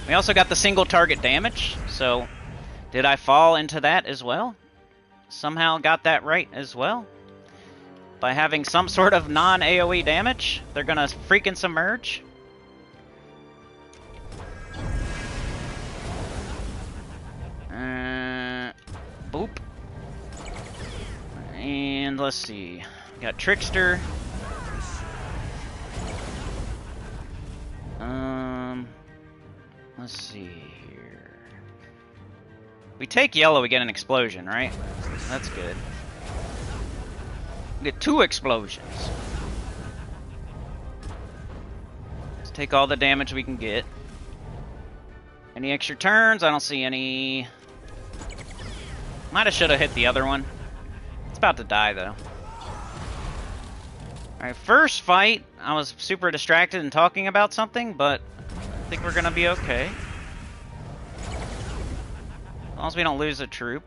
we also got the single target damage, so... did I fall into that as well? Somehow got that right as well. By having some sort of non-AoE damage, they're gonna freaking submerge. Boop. And let's see. Got Trickster. Let's see here. We take yellow, we get an explosion, right? That's good. We get 2 explosions. Let's take all the damage we can get. Any extra turns? I don't see any. Might have should have hit the other one. It's about to die though. Alright, first fight, I was super distracted and talking about something, but I think we're gonna be okay. As long as we don't lose a troop.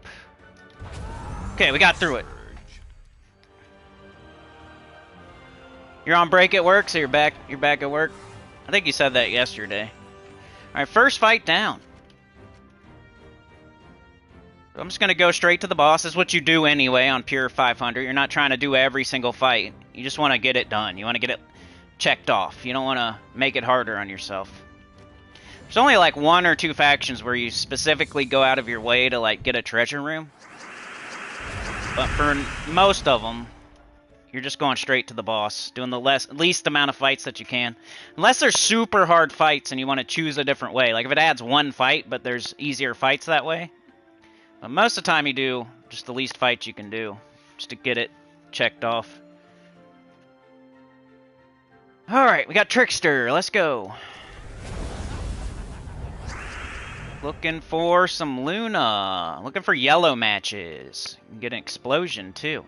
Okay, we got through it. You're on break at work, so you're back at work? I think you said that yesterday. Alright, first fight down. I'm just gonna go straight to the boss. That's what you do anyway on Pure 500. You're not trying to do every single fight. You just want to get it done. You want to get it checked off. You don't want to make it harder on yourself. There's only like 1 or 2 factions where you specifically go out of your way to like get a treasure room. But for most of them, you're just going straight to the boss, doing the least amount of fights that you can. Unless they're super hard fights and you want to choose a different way. Like if it adds 1 fight, but there's easier fights that way. But most of the time you do just the least fights you can do, just to get it checked off. Alright, we got Trickster. Let's go. Looking for some Luna. Looking for yellow matches. You can get an explosion too.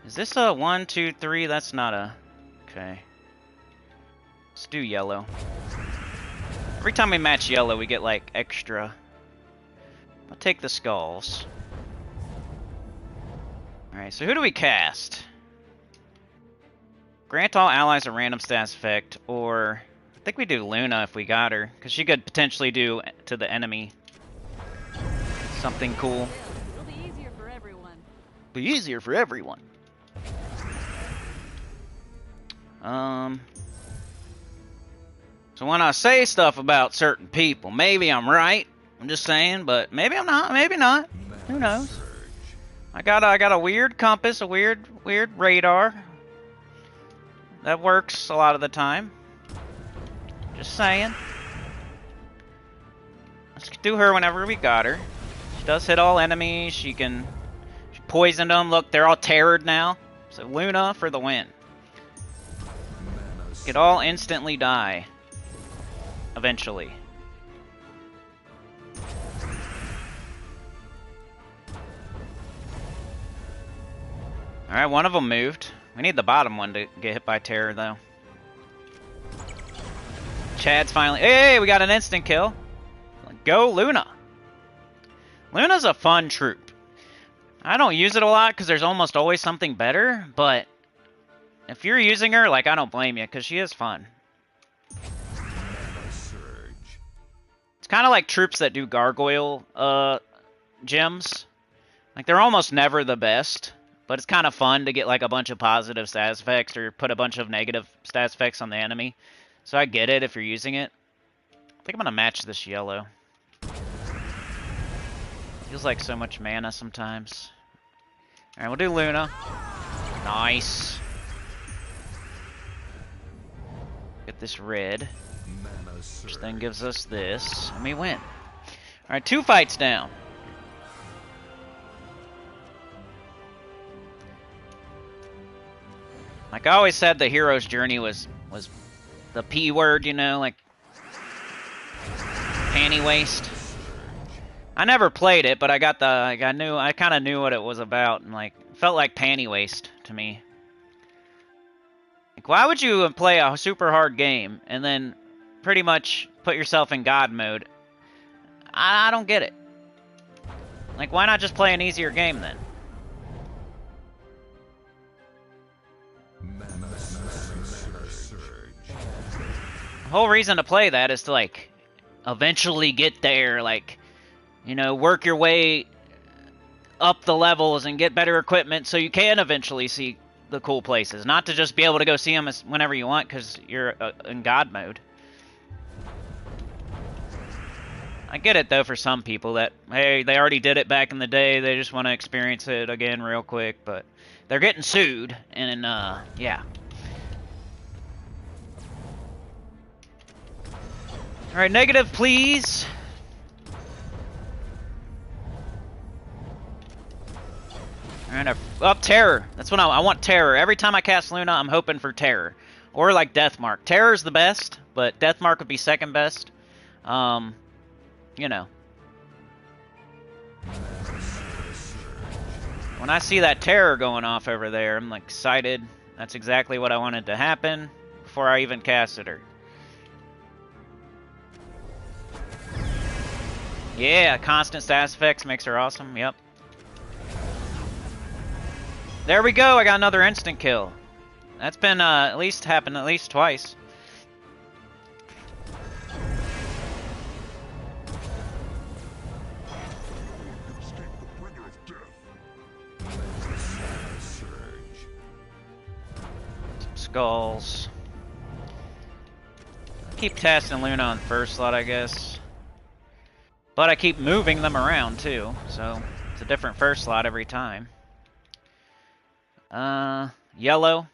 Is this a 1, 2, 3? That's not a... Okay. Let's do yellow. Every time we match yellow, we get like extra. I'll take the skulls. Alright, so who do we cast? Grant all allies a random stats effect, or... I think we do Luna if we got her, because she could potentially do to the enemy something cool. It'll be easier for everyone. Be easier for everyone. So when I say stuff about certain people, maybe I'm right. I'm just saying, but maybe I'm not. Maybe not. Who knows? I got a weird compass, a weird radar. That works a lot of the time. Just saying. Let's do her whenever we got her. She does hit all enemies. She poisoned them. Look, they're all terrored now. So Luna for the win. Could all instantly die. Eventually. Alright, one of them moved. We need the bottom one to get hit by terror, though. Chad's finally... Hey, we got an instant kill. Go, Luna. Luna's a fun troop. I don't use it a lot because there's almost always something better, but if you're using her, like, I don't blame you because she is fun. It's kind of like troops that do gargoyle gems. Like, they're almost never the best, but it's kind of fun to get like a bunch of positive stats effects or put a bunch of negative stats effects on the enemy. So I get it if you're using it. I think I'm going to match this yellow. Feels like so much mana sometimes. Alright, we'll do Luna. Nice. Get this red. Which then gives us this, and we win. Alright, 2 fights down. Like I always said, the hero's journey was the P word, you know, like panty waste. I never played it, but I got the I kind of knew what it was about, and like it felt like panty waste to me. Like, why would you play a super hard game and then pretty much put yourself in God mode? I don't get it. Like, why not just play an easier game then? The whole reason to play that is to, like, eventually get there, like, you know, work your way up the levels and get better equipment so you can eventually see the cool places. Not to just be able to go see them whenever you want because you're in God mode. I get it, though, for some people that, hey, they already did it back in the day. They just want to experience it again real quick. But they're getting sued, and, yeah. All right, negative, please. All right, up terror. That's what I want, terror. Every time I cast Luna, I'm hoping for terror. Or, like, Deathmark. Terror's the best, but Deathmark would be second best. You know. When I see that terror going off over there, I'm like excited. That's exactly what I wanted to happen before I even casted her. Yeah, constant stats effects makes her awesome. Yep. There we go. I got another instant kill. That's been happened at least twice. Skulls. Keep testing Luna on first slot, I guess. But I keep moving them around too, so it's a different first slot every time. Yellow.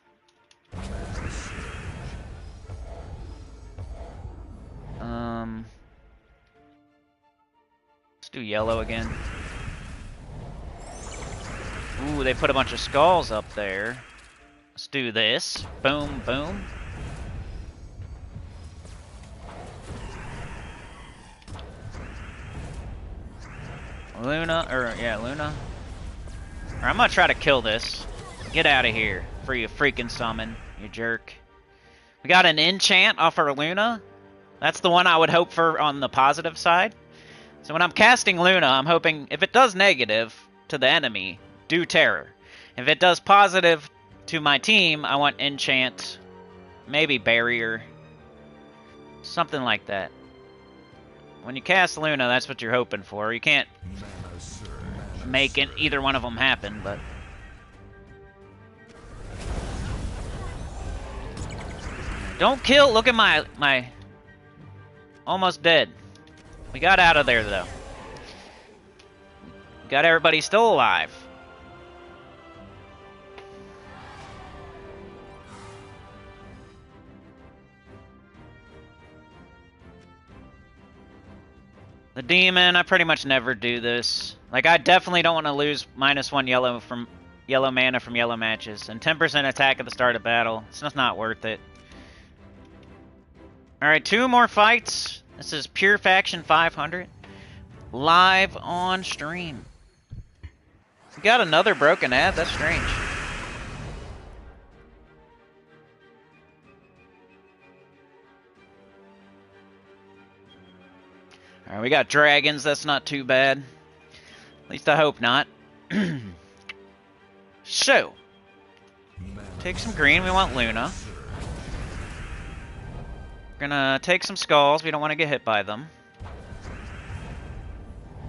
Let's do yellow again. Ooh, they put a bunch of skulls up there. Let's do this. Boom, boom. Luna, or yeah, Luna. Or I'm gonna try to kill this. Get out of here, for you freaking summon, you jerk. We got an enchant off our Luna. That's the one I would hope for on the positive side. So when I'm casting Luna, I'm hoping if it does negative to the enemy, do terror. If it does positive to my team, I want enchant, maybe barrier, something like that. When you cast Luna, that's what you're hoping for. You can't make either one of them happen, but... Don't kill! Look at my... Almost dead. We got out of there, though. Got everybody still alive. The demon, I pretty much never do this. Like, I definitely don't want to lose -1 yellow from yellow mana from yellow matches. And 10% attack at the start of battle. It's just not worth it. Alright, 2 more fights. This is Pure Faction 500. Live on stream. We got another broken ad? That's strange. Alright, we got dragons. That's not too bad. At least I hope not. So, take some green. We want Luna. We're gonna take some skulls. We don't want to get hit by them.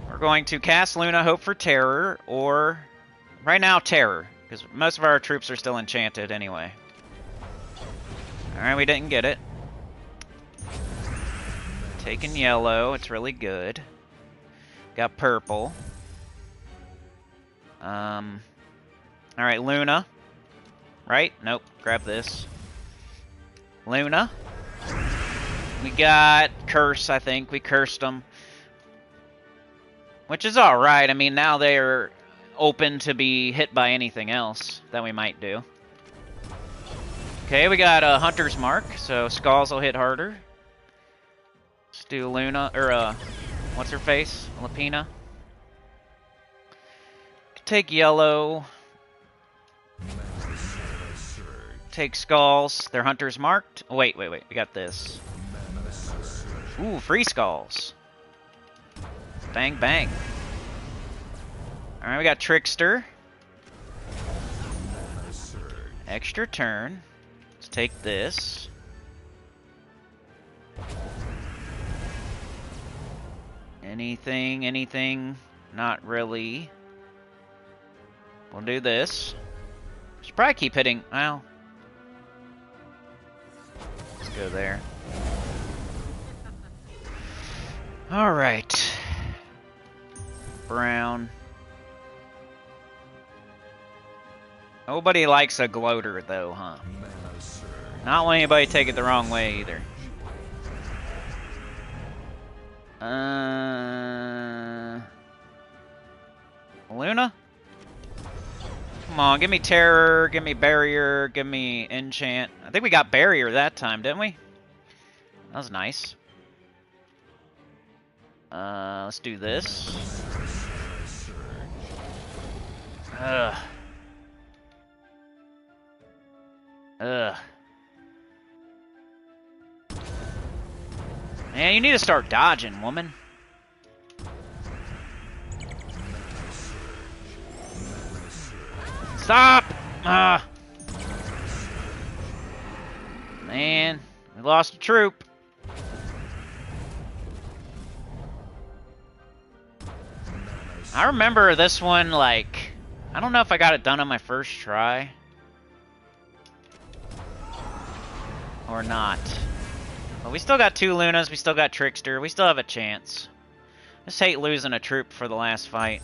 We're going to cast Luna, hope for terror, or right now terror, because most of our troops are still enchanted anyway. Alright, we didn't get it. Taking yellow, it's really good. Got purple. Alright, Luna. Right? Nope, grab this. Luna. We got Curse, I think. We cursed them. Which is alright. I mean, now they're open to be hit by anything else that we might do. Okay, we got a Hunter's Mark, so Skulls will hit harder. Let's do Luna, or what's her face? Lapina. Take yellow. Take Skulls. They're Hunter's Marked. Oh, wait. We got this. Ooh, free Skulls. Bang, bang. Alright, we got Trickster. Extra turn. Let's take this. Anything? Not really. We'll do this. Should probably keep hitting. Well, let's go there. Alright. Brown. Nobody likes a gloater, though, huh? Not want anybody to take it the wrong way, either. Luna? Come on, give me terror, give me barrier, give me enchant. I think we got barrier that time, didn't we? That was nice. Let's do this. Ugh. Man, you need to start dodging, woman. Stop! Man, we lost a troop. I remember this one, like, I don't know if I got it done on my first try. Or not. But we still got 2 Lunas, we still got Trickster, we still have a chance. I just hate losing a troop for the last fight.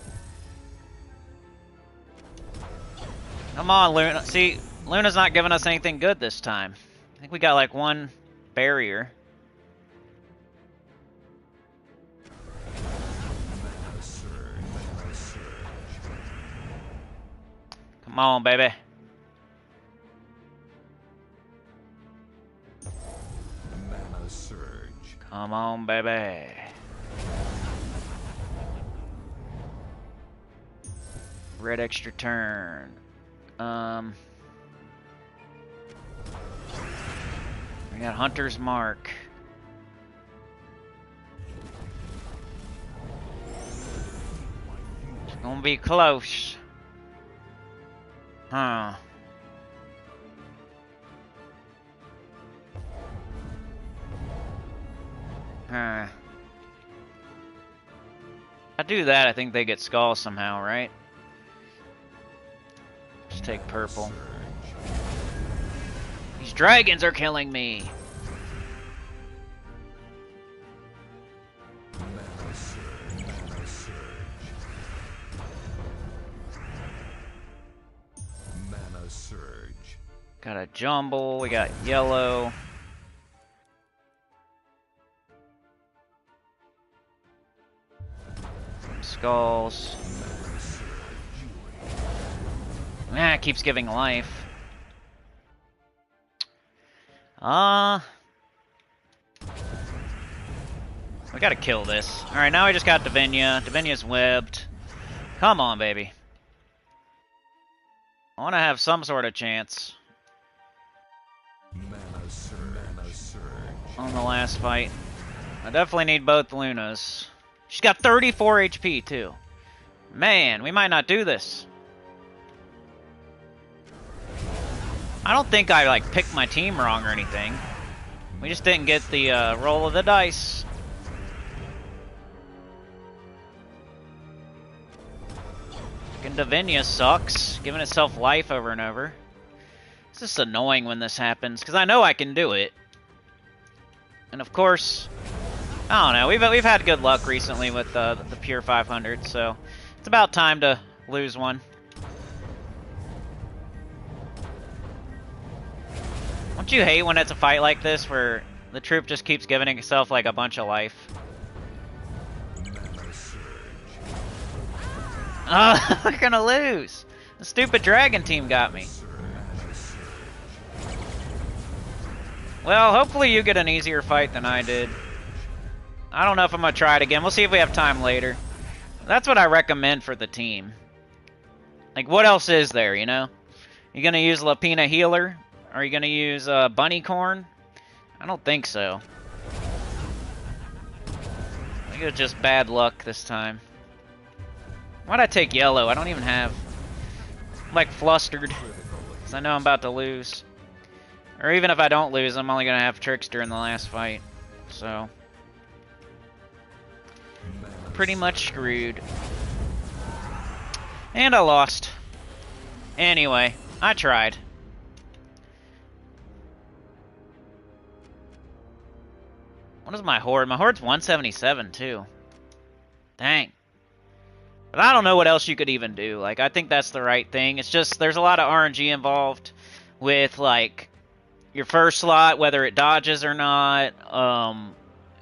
Come on, Luna. See, Luna's not giving us anything good this time. I think we got like 1 barrier. Come on, baby. Come on, baby. Red extra turn. We got Hunter's Mark. It's gonna be close. Huh. Huh. If I do that, I think they get Skull somehow, right? Just take purple. These dragons are killing me! Mana surge. Got a jumble, we got yellow. Some skulls. Ah, it keeps giving life. We gotta kill this. Alright, now I just got Davinia. Davinia's webbed. Come on, baby. I wanna have some sort of chance Mana surge. on the last fight. I definitely need both Lunas. She's got 34 HP, too. Man, we might not do this. I don't think I, like, picked my team wrong or anything. We just didn't get the roll of the dice. Fucking Davinia sucks, giving itself life over and over. It's just annoying when this happens, because I know I can do it. And of course, I don't know, we've had good luck recently with the pure 500, so it's about time to lose one. Don't you hate when it's a fight like this where the troop just keeps giving itself like a bunch of life? Oh, we're gonna lose! The stupid dragon team got me. Well, hopefully you get an easier fight than I did. I don't know if I'm gonna try it again. We'll see if we have time later. That's what I recommend for the team. Like, what else is there, you know? You gonna use Lapina Healer? Are you gonna use Bunny Corn? I don't think so. I think it was just bad luck this time. Why'd I take yellow? I don't even have... I'm like flustered. Because I know I'm about to lose. Or even if I don't lose, I'm only gonna have Trickster in the last fight. So... pretty much screwed. And I lost. Anyway, I tried. What is my horde? My horde's 177 too. Dang. But I don't know what else you could even do. Like, I think that's the right thing. It's just, there's a lot of RNG involved with, like, your first slot, whether it dodges or not.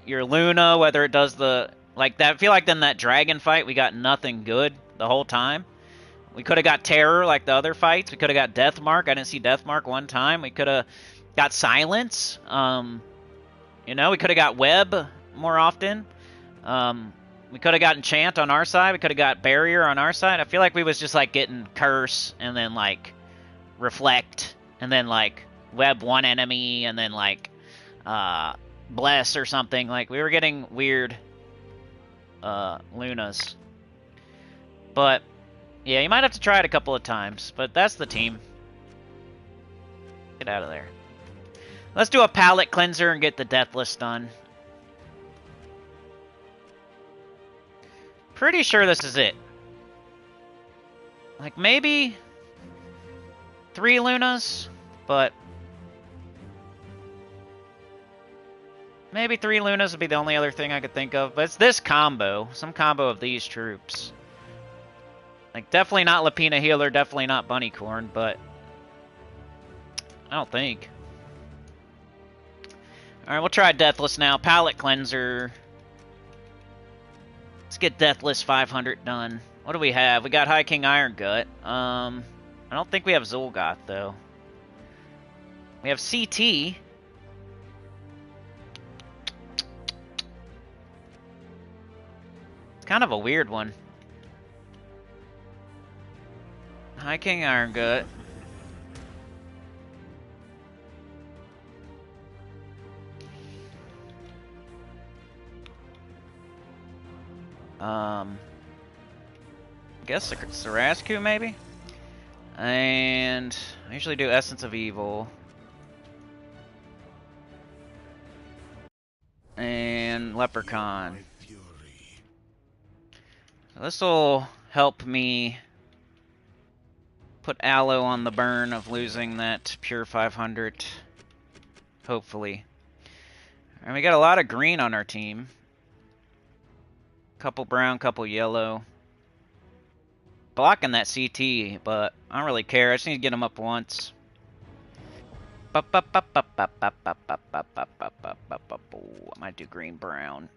Your Luna, whether it does the... Like, that. I feel like in that dragon fight, we got nothing good the whole time. We could have got Terror like the other fights. We could have got Death Mark. I didn't see Death Mark one time. We could have got Silence. You know, we could have got Web more often. We could have gotten Chant on our side. We could have got Barrier on our side. I feel like we was just, like, getting Curse and then, like, Reflect. And then, like, Web one enemy and then, like, Bless or something. Like, we were getting weird Lunas. But, yeah, you might have to try it a couple of times. But that's the team. Get out of there. Let's do a palette cleanser and get the Deathless done. Pretty sure this is it. Like, maybe 3 Lunas, but maybe 3 Lunas would be the only other thing I could think of. But it's this combo. Some combo of these troops. Like, definitely not Lapina Healer, definitely not Bunny Corn, but I don't think. Alright, we'll try Deathless now. Palette Cleanser. Let's get Deathless 500 done. What do we have? We got High King Iron Gut. I don't think we have Zulgoth, though. We have CT. It's kind of a weird one. High King Iron Gut. Guess Sarasku maybe? And I usually do Essence of Evil. And Leprechaun. So this will help me put Aloe on the burn of losing that pure 500. Hopefully. And we got a lot of green on our team. Couple brown, couple yellow. Blocking that CT, but I don't really care. I just need to get him up once. I might do green, brown.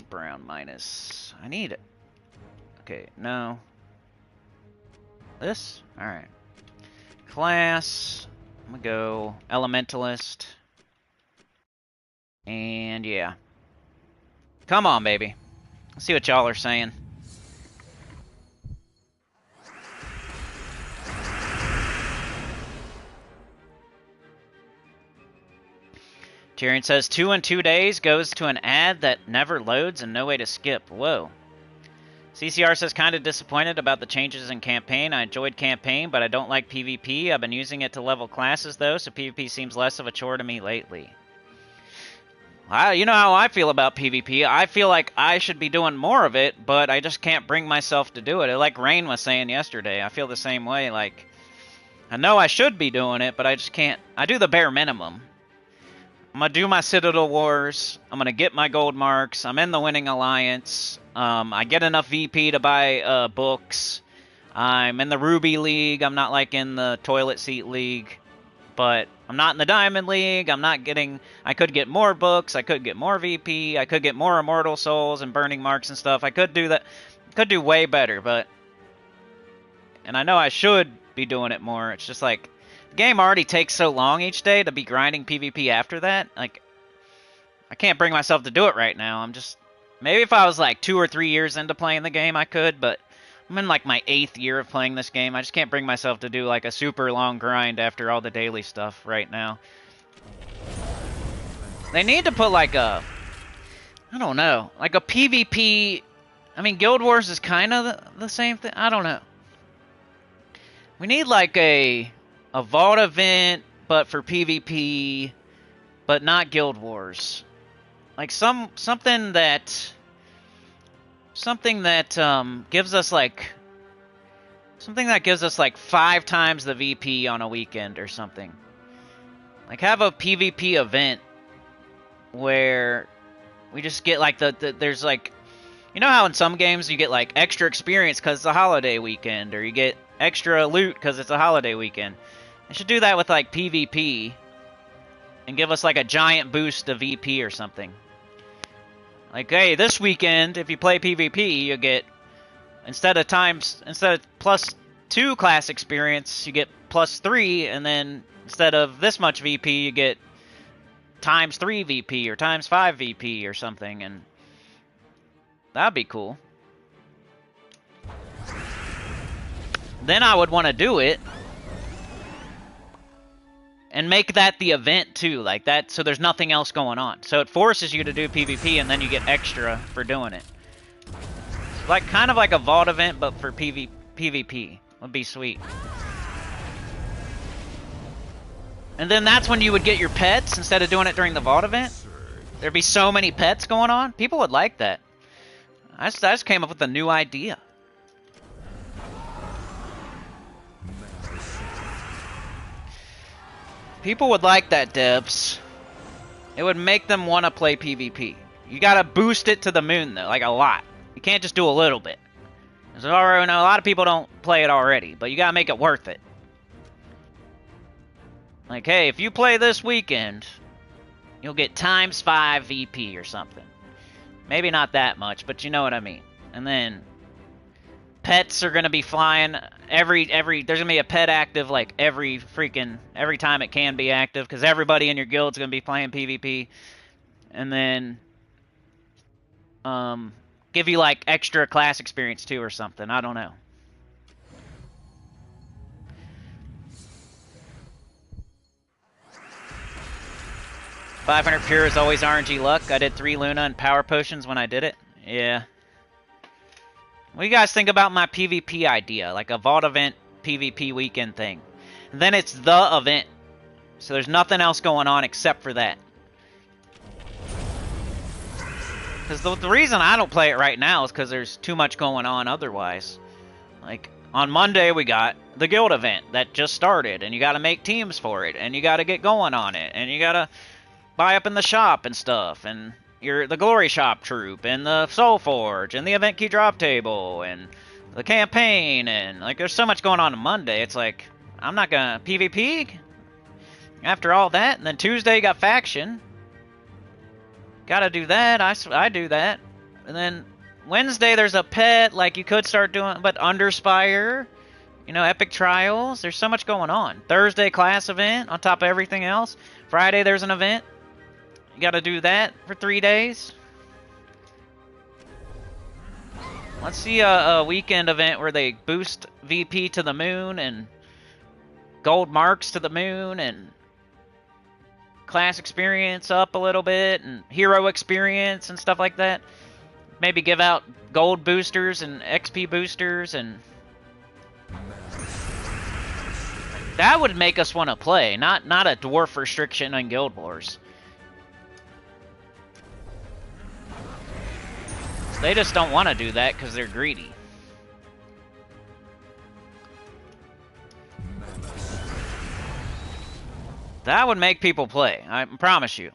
Brown minus. I need it. Okay, no. This? Alright. Class. I'm gonna go Elementalist. And yeah. Come on, baby. Let's see what y'all are saying. Tyrion says 2 in 2 days goes to an ad that never loads and no way to skip. Whoa. CCR says kind of disappointed about the changes in campaign. I enjoyed campaign, but I don't like PvP. I've been using it to level classes though, so PvP seems less of a chore to me lately. You know how I feel about PvP. I feel like I should be doing more of it, but I just can't bring myself to do it. Like Rain was saying yesterday, I feel the same way. Like, I know I should be doing it, but I just can't. I do the bare minimum. I'm going to do my Citadel Wars. I'm going to get my gold marks. I'm in the winning alliance. I get enough VP to buy books. I'm in the Ruby League. I'm not like in the Toilet Seat League. But I'm not in the Diamond League. I'm not getting... I could get more books. I could get more VP. I could get more Immortal Souls and Burning Marks and stuff. I could do that. Could do way better, but... And I know I should be doing it more. It's just like... The game already takes so long each day to be grinding PvP after that. Like, I can't bring myself to do it right now. I'm just... Maybe if I was like 2 or 3 years into playing the game, I could, but... I'm in like my 8th year of playing this game. I just can't bring myself to do like a super long grind after all the daily stuff right now. They need to put like a... I don't know. Like a PvP... I mean, Guild Wars is kind of the same thing. I don't know. We need like a Vault event, but for PvP, but not Guild Wars. Like something that gives us like 5 times the VP on a weekend or something. Like have a PvP event where we just get like there's like, you know how in some games you get like extra experience because it's a holiday weekend, or you get extra loot because it's a holiday weekend. They should do that with like PvP and give us like a giant boost to VP or something. Like, hey, this weekend, if you play PvP, you get, instead of +2 class experience, you get +3, and then instead of this much VP, you get ×3 VP or ×5 VP or something, and that'd be cool. Then I would want to do it. And make that the event, too, like that, so there's nothing else going on. So it forces you to do PvP, and then you get extra for doing it. Like, kind of like a Vault event, but for PvP. Would be sweet. And then that's when you would get your pets, instead of doing it during the Vault event. There'd be so many pets going on. People would like that. I just came up with a new idea. People would like that, devs. It would make them want to play PvP. You gotta boost it to the moon, though, like a lot. You can't just do a little bit. There's already, a lot of people don't play it already, but you gotta make it worth it. Like, hey, if you play this weekend, you'll get ×5 VP or something. Maybe not that much, but you know what I mean. And then pets are gonna be flying there's gonna be a pet active like every time it can be active, because everybody in your guild's gonna be playing PvP. And then give you like extra class experience too or something. I don't know. 500 pure is always RNG luck. I did 3 Luna and power potions when I did it. Yeah. What do you guys think about my PvP idea? Like a Vault event PvP weekend thing. And then it's the event. So there's nothing else going on except for that. Because the reason I don't play it right now is because there's too much going on otherwise. Like, on Monday we got the guild event that just started, and you gotta make teams for it, and you gotta get going on it, and you gotta buy up in the shop and stuff, and the Glory Shop troop, and the Soul Forge, and the event key drop table, and the campaign, and, like, there's so much going on Monday, it's like, I'm not gonna PvP after all that, and then Tuesday you got faction. Gotta do that, I do that, and then Wednesday there's a pet, like you could start doing, but Underspire, you know, Epic Trials, there's so much going on. Thursday class event on top of everything else. Friday there's an event. You gotta do that for 3 days. Let's see a weekend event where they boost VP to the moon and gold marks to the moon and class experience up a little bit and hero experience and stuff like that. Maybe give out gold boosters and XP boosters, and that would make us want to play, not a dwarf restriction on Guild Wars. They just don't want to do that because they're greedy. That would make people play, I promise you.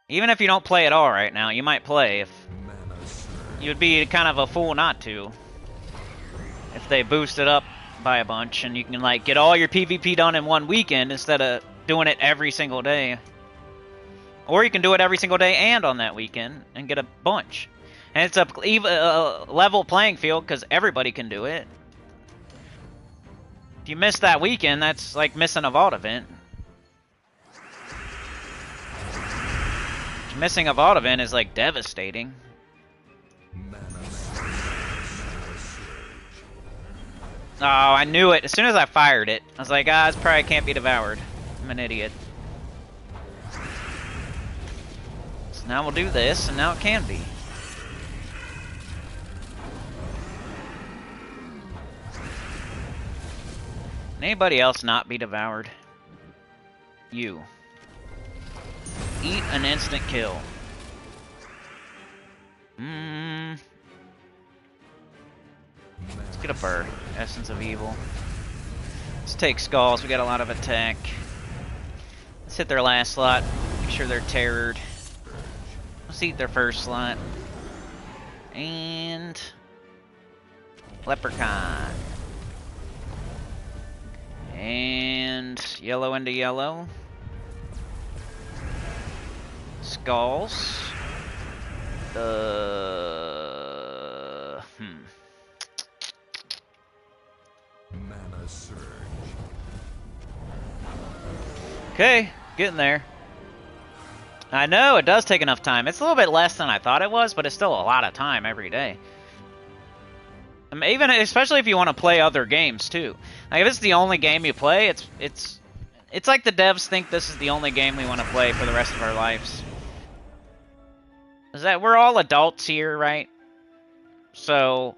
Even if you don't play at all right now, you might play. If you'd be kind of a fool not to. If they boost it up by a bunch and you can like get all your PvP done in one weekend instead of doing it every single day. Or you can do it every single day and on that weekend and get a bunch. And it's a level playing field because everybody can do it. If you miss that weekend, that's like missing a Vault event. Missing a Vault event is like devastating. Oh, I knew it. As soon as I fired it, I was like, this probably can't be devoured. I'm an idiot. So now we'll do this, and now it can be. Can anybody else not be devoured? You. Eat an instant kill. Let's get a bird. Essence of Evil. Let's take skulls. We got a lot of attack. Let's hit their last slot. Make sure they're terrored. Let's eat their first slot. And Leprechaun. And yellow into yellow. Skulls. Mana surge. Okay, getting there. I know, it does take enough time. It's a little bit less than I thought it was, but it's still a lot of time every day. Even, especially if you want to play other games too. Like if it's the only game you play, it's like the devs think this is the only game we want to play for the rest of our lives. Is that we're all adults here, right? So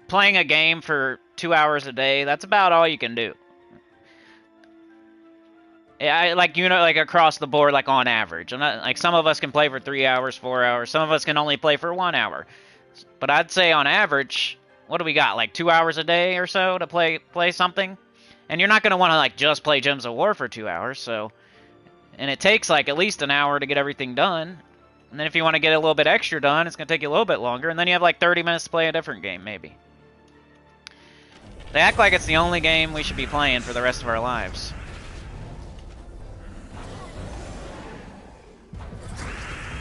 playing a game for 2 hours a day, that's about all you can do. Yeah, like, you know, like across the board, like on average. I'm not like some of us can play for 3 hours, 4 hours. Some of us can only play for 1 hour. But I'd say on average, what do we got? Like 2 hours a day or so to play something? And you're not going to want to like just play Gems of War for 2 hours, so. And it takes like at least an hour to get everything done. And then if you want to get a little bit extra done, it's going to take you a little bit longer. And then you have like 30 minutes to play a different game, maybe. They act like it's the only game we should be playing for the rest of our lives.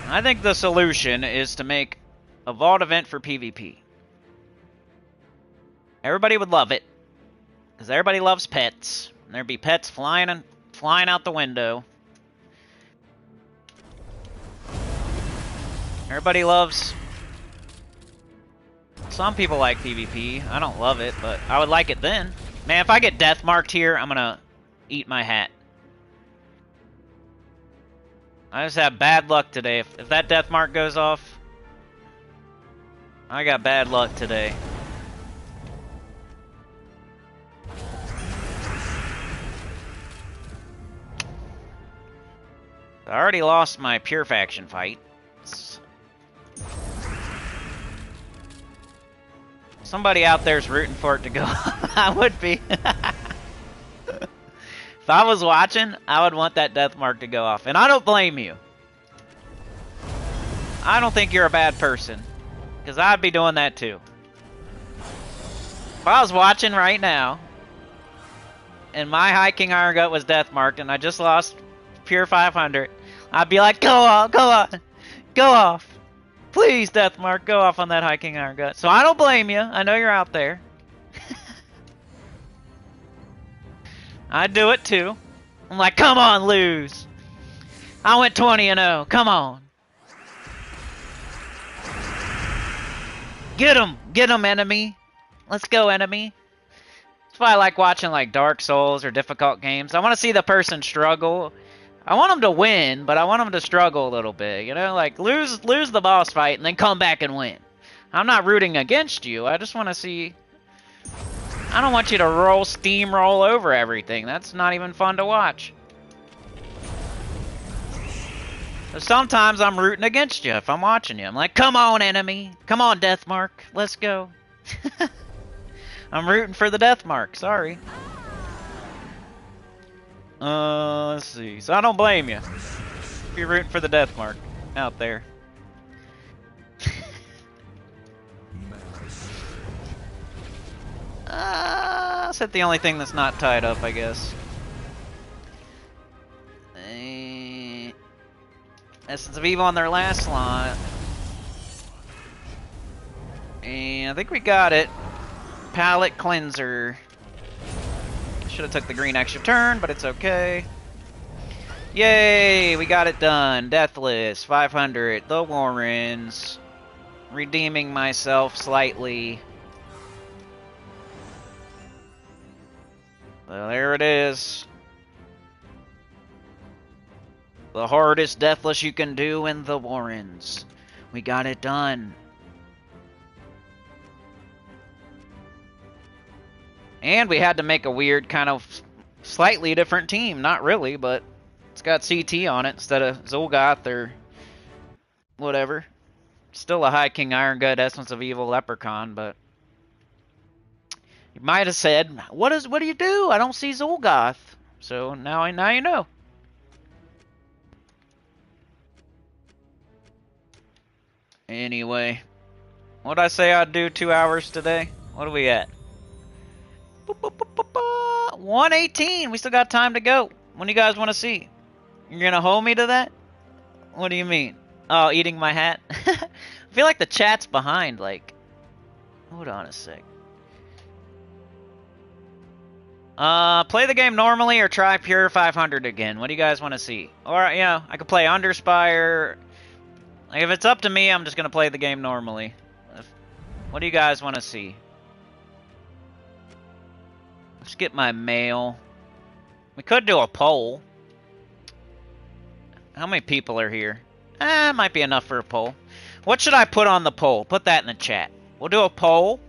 I think the solution is to make a Vault event for PvP. Everybody would love it. Because everybody loves pets. And there'd be pets flying out the window. Everybody loves... Some people like PvP. I don't love it, but I would like it then. Man, if I get death marked here, I'm gonna eat my hat. I just have bad luck today. If that death mark goes off, I got bad luck today. I already lost my pure faction fight. Somebody out there's rooting for it to go. I would be. If I was watching, I would want that death mark to go off. And I don't blame you. I don't think you're a bad person. Because I'd be doing that too. If I was watching right now, and my High King Iron Gut was death marked, and I just lost pure 500, I'd be like, go on, go on, go off. Please, death mark, go off on that High King Iron Gut. So I don't blame you. I know you're out there. I'd do it too. I'm like, come on, lose. I went 20-0. Come on. Get him, enemy. Let's go, enemy. That's why I like watching like Dark Souls or difficult games. I want to see the person struggle. I want them to win, but I want them to struggle a little bit. You know, like lose the boss fight and then come back and win. I'm not rooting against you. I just want to see. I don't want you to steamroll over everything. That's not even fun to watch. So sometimes I'm rooting against you if I'm watching you. I'm like, come on, enemy. Come on, death mark. Let's go. I'm rooting for the death mark. Sorry. Let's see. So I don't blame you if you're rooting for the death mark out there. That's the only thing that's not tied up, I guess. Essence of Evil on their last slot. And I think we got it. Palette Cleanser. Should have took the green extra turn, but it's okay. Yay! We got it done. Deathless, 500. The Warrens. Redeeming myself slightly. Well, there it is. The hardest Deathless you can do in the Warrens. We got it done. And we had to make a weird kind of slightly different team. Not really, but it's got CT on it instead of Zolgoth or whatever. Still a High King Iron Gut Essence of Evil Leprechaun, but you might have said, what do you do? I don't see Zolgoth. So now you know. Anyway, what'd I say I'd do 2 hours today? What are we at? 118. We still got time to go. What do you guys want to see? You're gonna hold me to that? What do you mean? Oh, eating my hat? I feel like the chat's behind, like... Hold on a sec. Play the game normally or try pure 500 again. What do you guys want to see? Or, you know, I could play Underspire. Like, if it's up to me, I'm just gonna play the game normally. What do you guys want to see? Let's get my mail. We could do a poll. How many people are here? Might be enough for a poll. What should I put on the poll? Put that in the chat. We'll do a poll.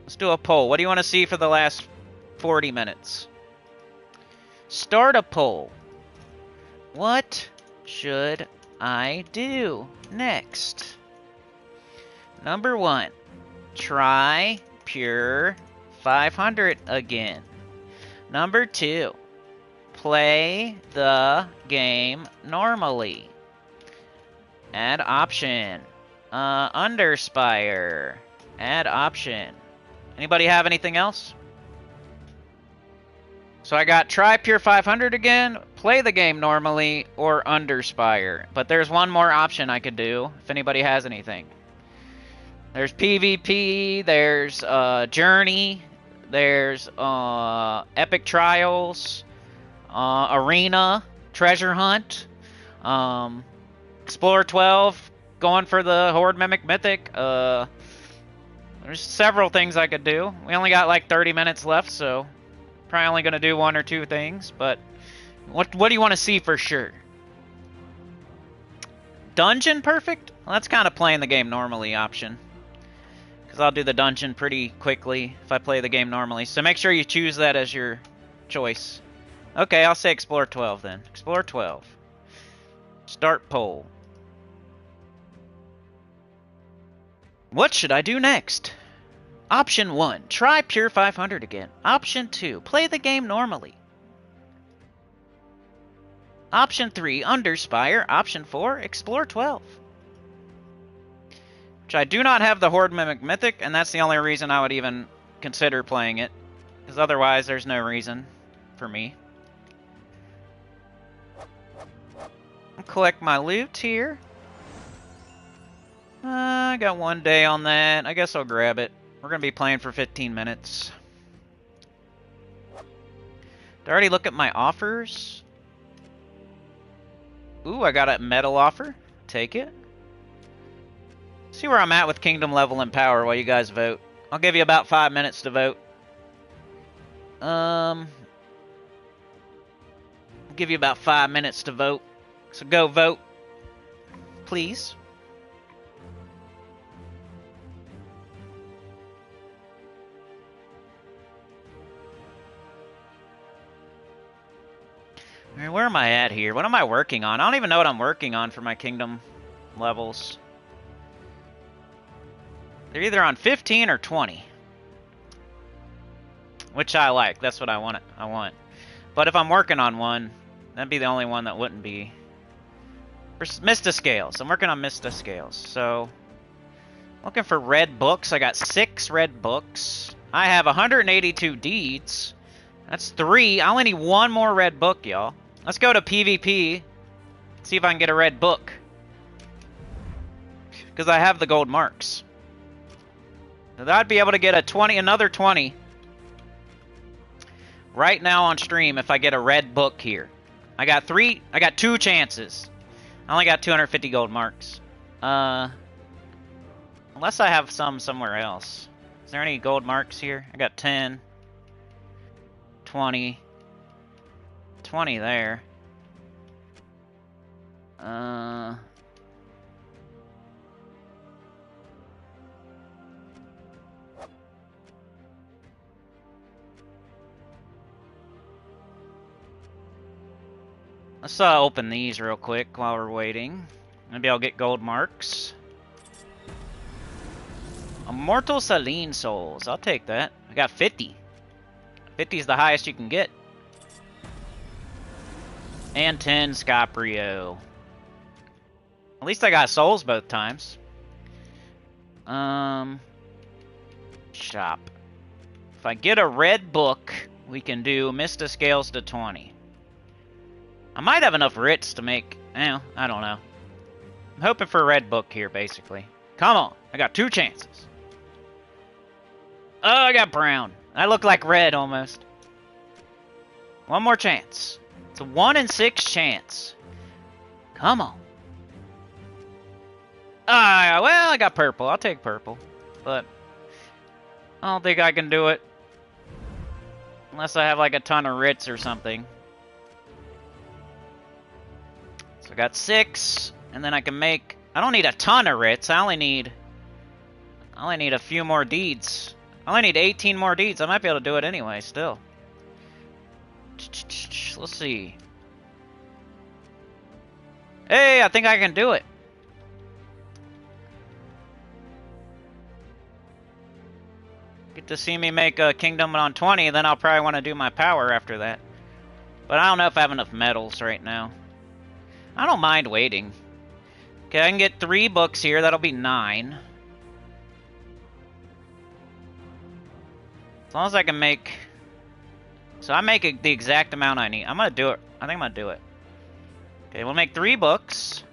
Let's do a poll. What do you want to see for the last 40 minutes? Start a poll. What should I do next? Number 1. Try pure 500 again. Number 2. Play the game normally. Add option. Underspire. Add option. Anybody have anything else? So I got try pure 500 again, play the game normally, or Underspire. But there's one more option I could do, if anybody has anything. There's PvP, there's Journey, there's Epic Trials, Arena, Treasure Hunt, Explorer 12, going for the Horde Mimic Mythic. There's several things I could do. We only got like 30 minutes left, so probably only going to do 1 or 2 things, but What do you want to see for sure? Dungeon perfect? Well, that's kind of playing the game normally option. Because I'll do the dungeon pretty quickly if I play the game normally. So make sure you choose that as your choice. Okay, I'll say Explore 12 then. Explore 12. Start poll. What should I do next? Option 1. Try Pure 500 again. Option 2. Play the game normally. Option 3. Underspire. Option 4. Explore 12. Which I do not have the Horde Mimic Mythic, and that's the only reason I would even consider playing it. Because otherwise, there's no reason for me. I'll collect my loot here. I got 1 day on that. I guess I'll grab it. We're going to be playing for 15 minutes. Did I already look at my offers? Ooh, I got a medal offer. Take it. See where I'm at with kingdom level and power while you guys vote. I'll give you about 5 minutes to vote. I'll give you about 5 minutes to vote. So go vote, please. Alright, where am I at here? What am I working on? I don't even know what I'm working on for my kingdom levels. They're either on 15 or 20. Which I like. That's what I want. But if I'm working on one, that'd be the only one that wouldn't be. For Mista Scales. I'm working on Mista Scales. So, looking for red books. I got 6 red books. I have 182 deeds. That's 3. I only need 1 more red book, y'all. Let's go to PvP. See if I can get a red book. Because I have the gold marks. So I'd be able to get another 20 right now on stream if I get a red book here. I got 2 chances. I only got 250 gold marks. Unless I have some somewhere else. Is there any gold marks here? I got 10. 20. 20 there. Let's open these real quick while we're waiting. Maybe I'll get gold marks. Immortal Saline Souls. I'll take that. I got 50. 50 is the highest you can get. And 10 Scaprio. At least I got souls both times. Shop. If I get a red book, we can do Mista Scales to 20. I might have enough writs to make... I don't know. I'm hoping for a red book here, basically. Come on. I got 2 chances. Oh, I got brown. I look like red, almost. 1 more chance. It's a 1 in 6 chance. Come on. Well, I got purple. I'll take purple. But I don't think I can do it. Unless I have like a ton of writs or something. So I got 6. And then I can make... I don't need a ton of writs. I only need a few more deeds. I only need 18 more deeds. I might be able to do it anyway, still. Let's see. Hey, I think I can do it. Get to see me make a kingdom on 20, then I'll probably want to do my power after that. But I don't know if I have enough medals right now. I don't mind waiting. Okay, I can get 3 books here. That'll be 9. As long as I can make... So I make the exact amount I need. I'm going to do it. I think I'm going to do it. Okay, we'll make 3 books.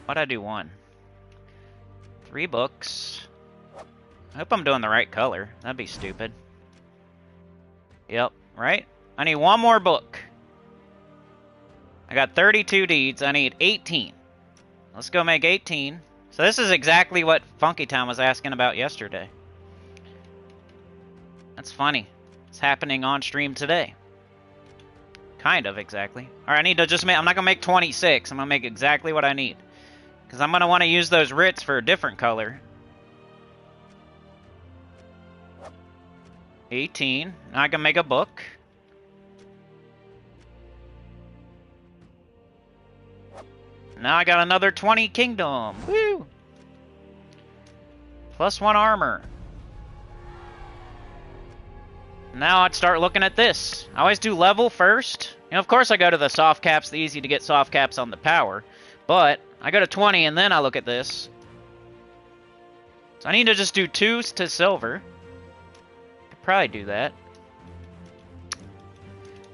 Why'd I do 1? 3 books. I hope I'm doing the right color. That'd be stupid. Yep, right? I need 1 more book. I got 32 deeds. I need 18. Let's go make 18. So this is exactly what Funky Town was asking about yesterday. That's funny. It's happening on stream today. Kind of, exactly. Alright, I need to just make... I'm not going to make 26. I'm going to make exactly what I need. Because I'm going to want to use those writs for a different color. 18. Now I can make a book. Now I got another 20 kingdom. Woo! Plus 1 armor. Now I'd start looking at this. I always do level first. You know, of course I go to the soft caps, the easy to get soft caps on the power. But I go to 20 and then I look at this. So I need to just do 2 to silver. Could probably do that.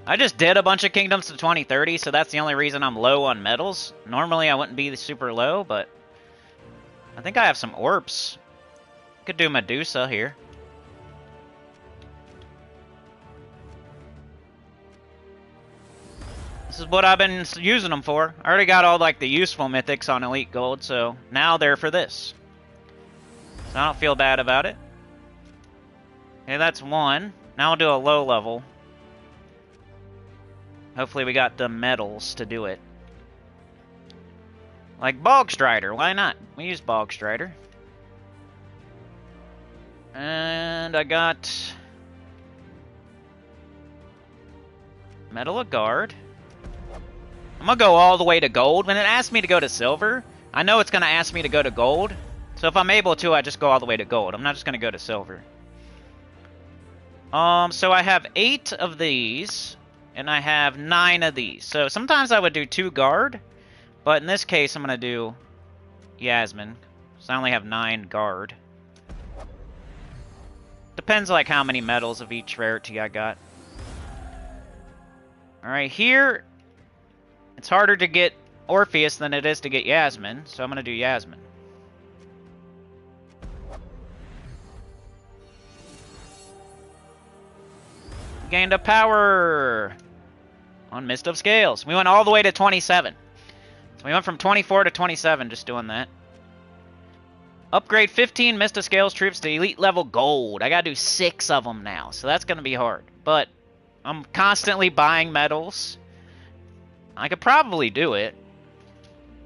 I just did a bunch of kingdoms to 2030, so that's the only reason I'm low on metals. Normally I wouldn't be super low, but I think I have some orbs. Could do Medusa here. This is what I've been using them for. I already got all like the useful mythics on Elite Gold, so now they're for this. So I don't feel bad about it. Okay, that's 1. Now I'll do a low level. Hopefully we got the metals to do it. Like Bog Strider, why not? We use Bog Strider. And I got Metal of Guard. I'm gonna go all the way to gold. When it asks me to go to silver, I know it's gonna ask me to go to gold. So if I'm able to, I just go all the way to gold. I'm not just gonna go to silver. So I have 8 of these, and I have 9 of these. So sometimes I would do 2 guard, but in this case I'm gonna do Yasmin. So I only have 9 guard. Depends like how many medals of each rarity I got. Alright, here it's harder to get Orpheus than it is to get Yasmin, so I'm gonna do Yasmin. Gained a power on Mist of Scales. We went all the way to 27. So we went from 24 to 27 just doing that. Upgrade 15 Mist of Scales troops to elite level gold. I gotta do 6 of them now, so that's gonna be hard. But I'm constantly buying medals. I could probably do it.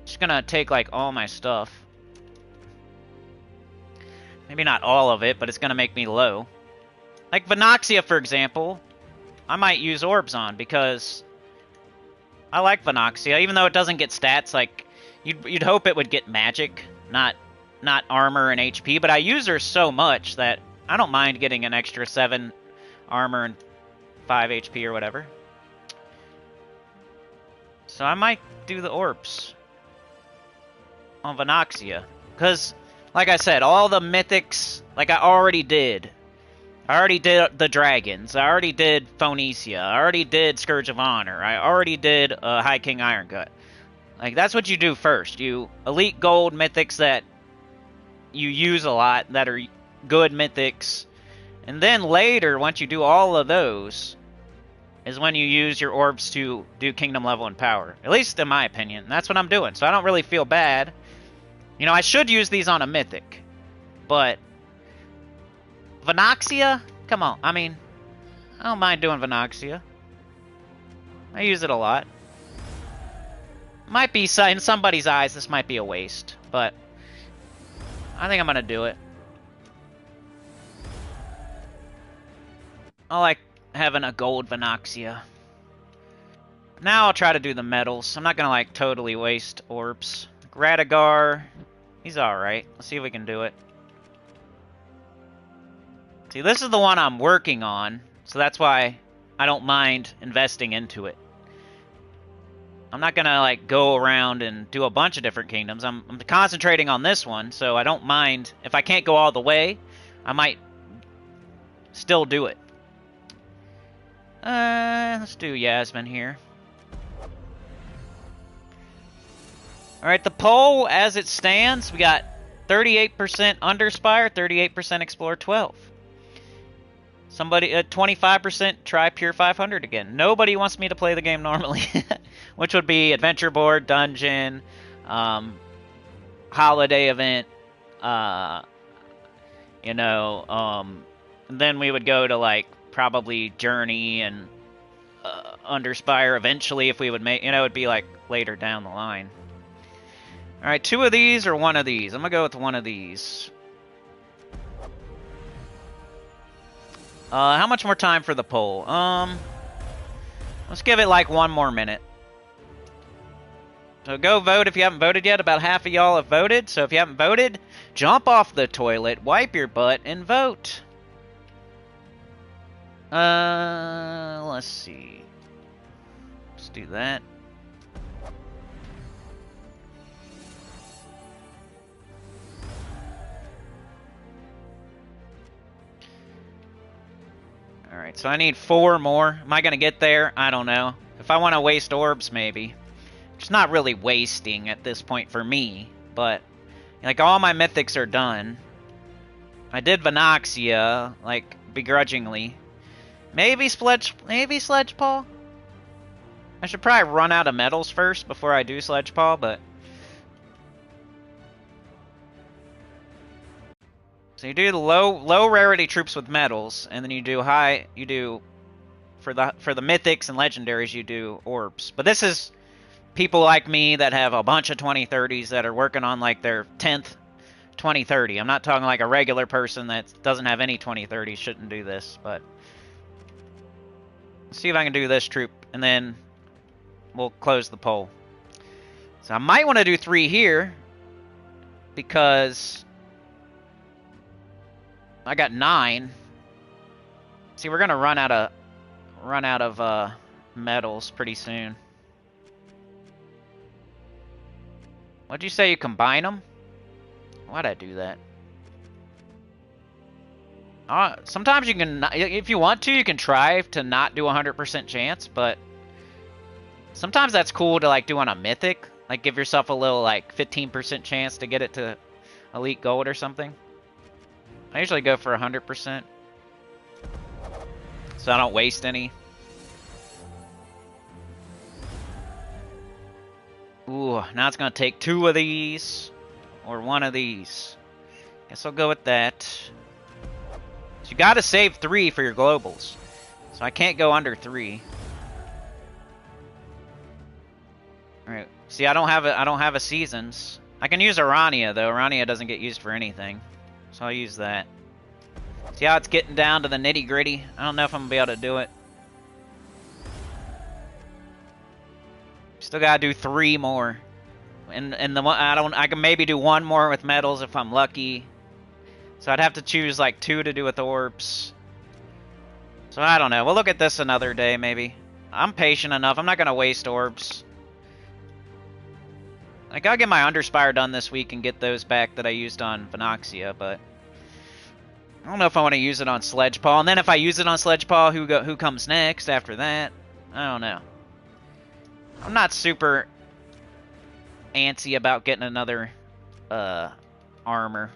Just gonna take like all my stuff. Maybe not all of it, but it's gonna make me low. Like Venoxia, for example, I might use orbs on because I like Venoxia, even though it doesn't get stats. Like you'd hope it would get magic, not armor and HP. But I use her so much that I don't mind getting an extra 7 armor and 5 HP or whatever. So I might do the orbs on Venoxia because, like I said, all the mythics, like I already did. I already did the dragons. I already did Phoenicia. I already did Scourge of Honor. I already did High King Irongut. Like, that's what you do first. You elite gold mythics that you use a lot, that are good mythics. And then later, once you do all of those, is when you use your orbs to do kingdom level and power. At least in my opinion. That's what I'm doing. So I don't really feel bad. You know, I should use these on a mythic. But Venoxia? Come on. I mean, I don't mind doing Venoxia. I use it a lot. Might be, in somebody's eyes, this might be a waste. But I think I'm going to do it. I like having a gold Venoxia. Now I'll try to do the metals. I'm not going to, like, totally waste orbs. Radagar, he's alright. Let's see if we can do it. See, this is the one I'm working on, so that's why I don't mind investing into it. I'm not gonna like go around and do a bunch of different kingdoms. I'm concentrating on this one, so I don't mind. If I can't go all the way, I might still do it. Let's do Yasmin here. Alright, the poll as it stands, we got 38% Underspire, 38% Explore 12. Somebody at 25% try Pure 500 again. Nobody wants me to play the game normally, which would be Adventure Board, Dungeon, Holiday Event, you know, then we would go to like probably Journey and Underspire eventually if we would make, you know, it'd be like later down the line. Alright, 2 of these or 1 of these? I'm gonna go with 1 of these. How much more time for the poll? Let's give it like 1 more minute. So go vote if you haven't voted yet. About half of y'all have voted. So if you haven't voted, jump off the toilet, wipe your butt, and vote. Let's see. Let's do that. Alright, so I need 4 more. Am I gonna get there? I don't know. If I want to waste orbs, maybe. It's not really wasting at this point for me, but like all my mythics are done. I did Venoxia, like begrudgingly. Maybe Sledge Paw? I should probably run out of medals first before I do Sledge Paw, but so you do the low rarity troops with medals, and then you do for the mythics and legendaries you do orbs. But this is people like me that have a bunch of 2030s that are working on like their 10th 2030. I'm not talking like a regular person that doesn't have any 2030s shouldn't do this, but let's see if I can do this troop, and then we'll close the poll. So I might want to do 3 here because I got 9. See, we're gonna run out of medals pretty soon. What'd you say? You combine them? Why'd I do that? Sometimes you can, if you want to, you can try to not do 100% chance, but sometimes that's cool to like do on a mythic. Like give yourself a little like 15% chance to get it to elite gold or something. I usually go for 100%, so I don't waste any. Ooh, now it's gonna take 2 of these or 1 of these. Guess I'll go with that. So you gotta save 3 for your globals. So I can't go under 3. Alright. See, I don't have a seasons. I can use Arania though. Arania doesn't get used for anything. So I'll use that. See how it's getting down to the nitty gritty? I don't know if I'm gonna be able to do it. Still gotta do 3 more. And the one I can maybe do 1 more with medals if I'm lucky. So I'd have to choose like 2 to do with orbs. So I don't know. We'll look at this another day maybe. I'm patient enough. I'm not gonna waste orbs. Like I'll get my Underspire done this week and get those back that I used on Venoxia, but I don't know if I want to use it on Sledge Paw. And then if I use it on Sledge Paw, who comes next after that? I don't know. I'm not super antsy about getting another armor.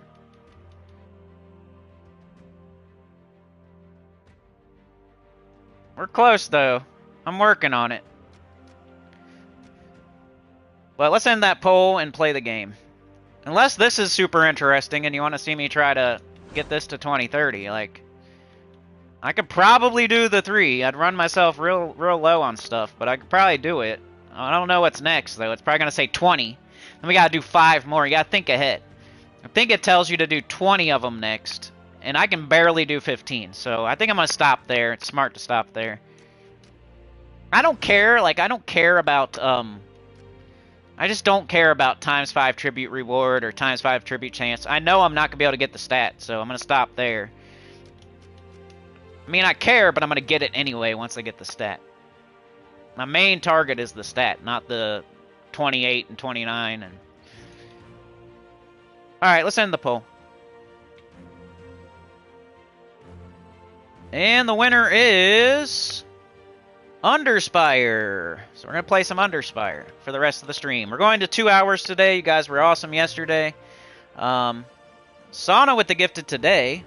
We're close though. I'm working on it. But let's end that poll and play the game. Unless this is super interesting and you want to see me try to get this to 2030, like I could probably do the 3. I'd run myself real low on stuff, but I could probably do it. I don't know what's next though. It's probably gonna say 20. Then we gotta do 5 more. You gotta think ahead. I think it tells you to do 20 of them next, and I can barely do 15. So I think I'm gonna stop there. It's smart to stop there. I don't care. Like I don't care about I just don't care about ×5 tribute reward or ×5 tribute chance. I know I'm not gonna be able to get the stat, so I'm gonna stop there. I mean, I care, but I'm gonna get it anyway once I get the stat. My main target is the stat, not the 28 and 29. And alright, let's end the poll. And the winner is Underspire. So we're going to play some Underspire for the rest of the stream. We're going to 2 hours today. You guys were awesome yesterday. Sauna with the gifted today,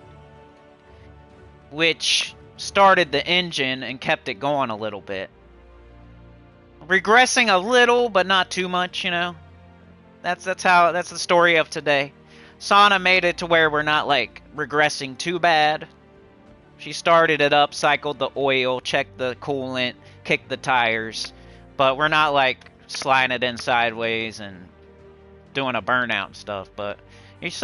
which started the engine and kept it going a little bit. Regressing a little, but not too much, you know. That's the story of today. Sauna made it to where we're not like regressing too bad. She started it up, cycled the oil, checked the coolant, kick the tires, but we're not like sliding it in sideways and doing a burnout and stuff. But she's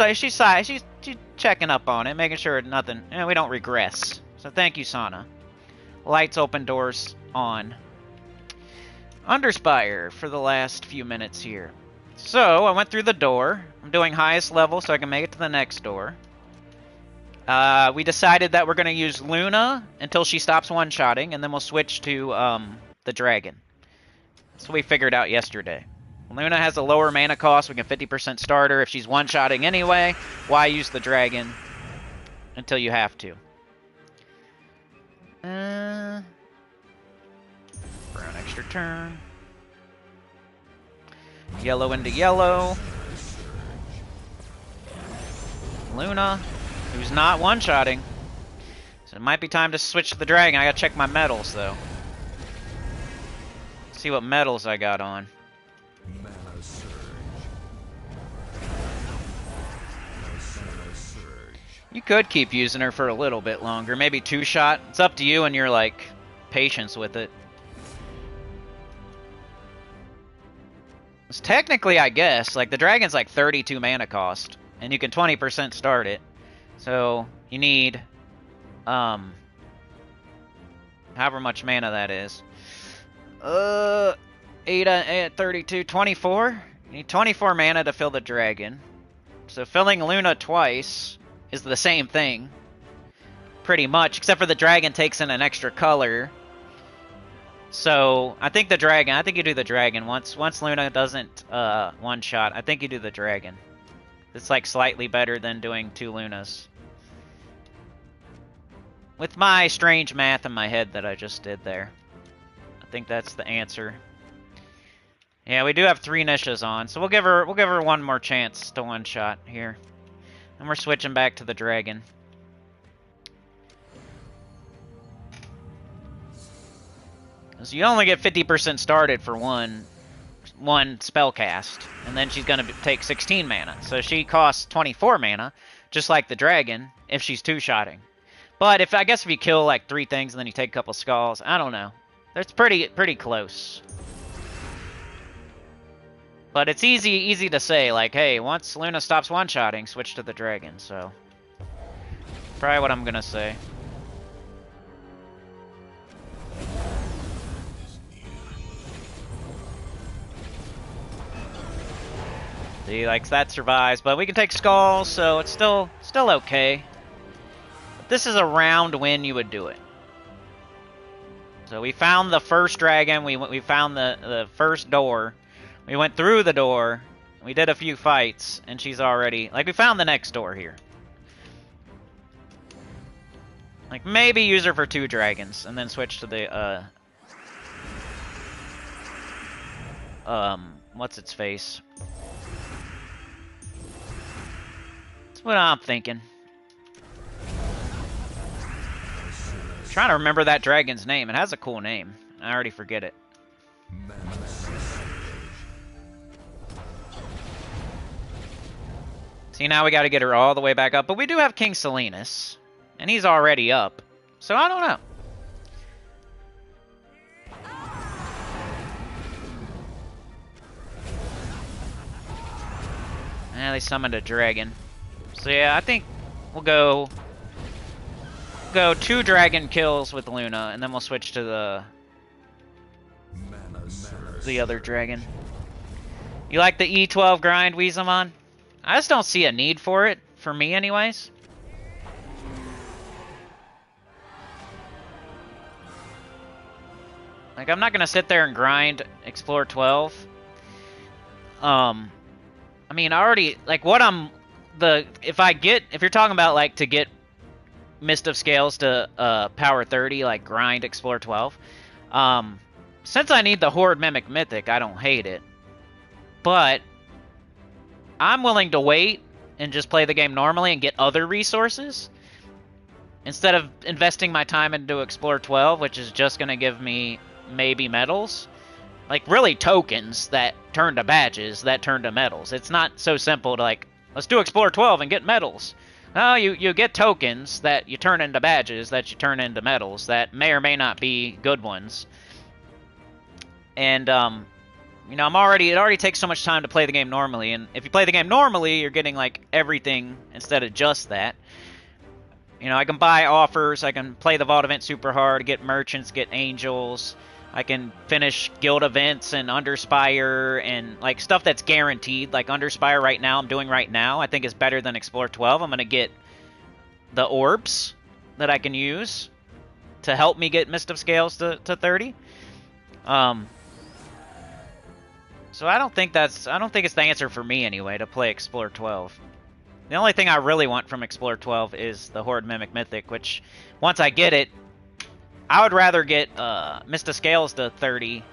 checking up on it, making sure nothing, we don't regress. So thank you, Sana. Lights open, doors on. Underspire for the last few minutes here. So I went through the door. I'm doing highest level so I can make it to the next door. We decided that we're going to use Luna until she stops one-shotting, and then we'll switch to the dragon. That's what we figured out yesterday. Luna has a lower mana cost. We can 50% starter. If she's one-shotting anyway, why use the dragon until you have to? For an extra turn. Yellow into yellow. Luna, who's not one-shotting. So it might be time to switch to the dragon. I gotta check my medals, though. See what medals I got on. Mana surge. You could keep using her for a little bit longer. Maybe two-shot. It's up to you and your, like, patience with it. It's technically, I guess, like, the dragon's like 32 mana cost. And you can 20% start it. So, you need, however much mana that is. 8, 32, 24? You need 24 mana to fill the dragon. So filling Luna twice is the same thing. Pretty much, except for the dragon takes in an extra color. So, I think you do the dragon. Once Luna doesn't one-shot, I think you do the dragon. It's like slightly better than doing 2 Lunas. With my strange math in my head that I just did there. I think that's the answer. Yeah, we do have 3 Nishas on, so we'll give her one more chance to one-shot here. And we're switching back to the dragon. So you only get 50% started for one spell cast, and then she's going to take 16 mana. So she costs 24 mana, just like the dragon, if she's two-shotting. But I guess if you kill like 3 things and then you take a couple skulls, I don't know. That's pretty close. But it's easy to say, like, hey, once Luna stops one-shotting, switch to the dragon. So probably what I'm going to say. See, like, that survives, but we can take skulls, so it's still okay. But this is a round win you would do it. So we found the first dragon, we found the first door. We went through the door, we did a few fights, and she's already... Like, we found the next door here. Like, maybe use her for 2 dragons, and then switch to the, what's its face? What I'm thinking. Trying to remember that dragon's name. It has a cool name. I already forget it. See, now we got to get her all the way back up. But we do have King Salinas. And he's already up. So I don't know. They summoned a dragon. So yeah, I think we'll go 2 dragon kills with Luna, and then we'll switch to the other dragon. You like the E12 grind, Weezamon? I just don't see a need for it, for me anyways. Like, I'm not gonna sit there and grind Explore 12. I mean, I already, like, if you're talking about, like, to get Mist of Scales to power 30, like, grind Explore 12, since I need the Horde Mimic Mythic, I don't hate it. But I'm willing to wait and just play the game normally and get other resources instead of investing my time into Explore 12, which is just going to give me maybe medals. Like, really tokens that turn to badges, that turn to medals. It's not so simple to, like, let's do Explore 12 and get medals. No, you get tokens that you turn into badges, that you turn into medals, that may or may not be good ones. And you know, it already takes so much time to play the game normally, and if you play the game normally, you're getting like everything instead of just that. You know, I can buy offers, I can play the Vault event super hard, get merchants, get angels, I can finish guild events and Underspire and like stuff that's guaranteed. Like Underspire right now, I'm doing right now, I think is better than Explore 12. I'm gonna get the orbs that I can use to help me get Mist of Scales to 30. So I don't think it's the answer for me anyway to play Explore 12. The only thing I really want from Explore 12 is the Horde Mimic Mythic, which once I get it, I would rather get Mist of Scales to 30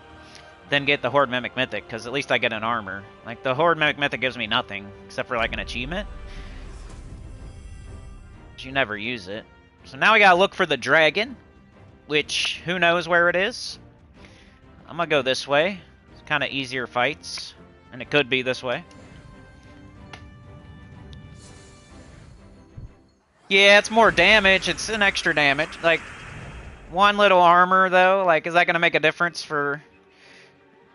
than get the Horde Mimic Mythic, because at least I get an armor. Like, the Horde Mimic Mythic gives me nothing, except for like an achievement. But you never use it. So now we gotta look for the dragon, which who knows where it is. I'm gonna go this way. It's kind of easier fights, and it could be this way. Yeah, it's more damage. It's an extra damage. Like, one little armor, though, like, is that gonna make a difference for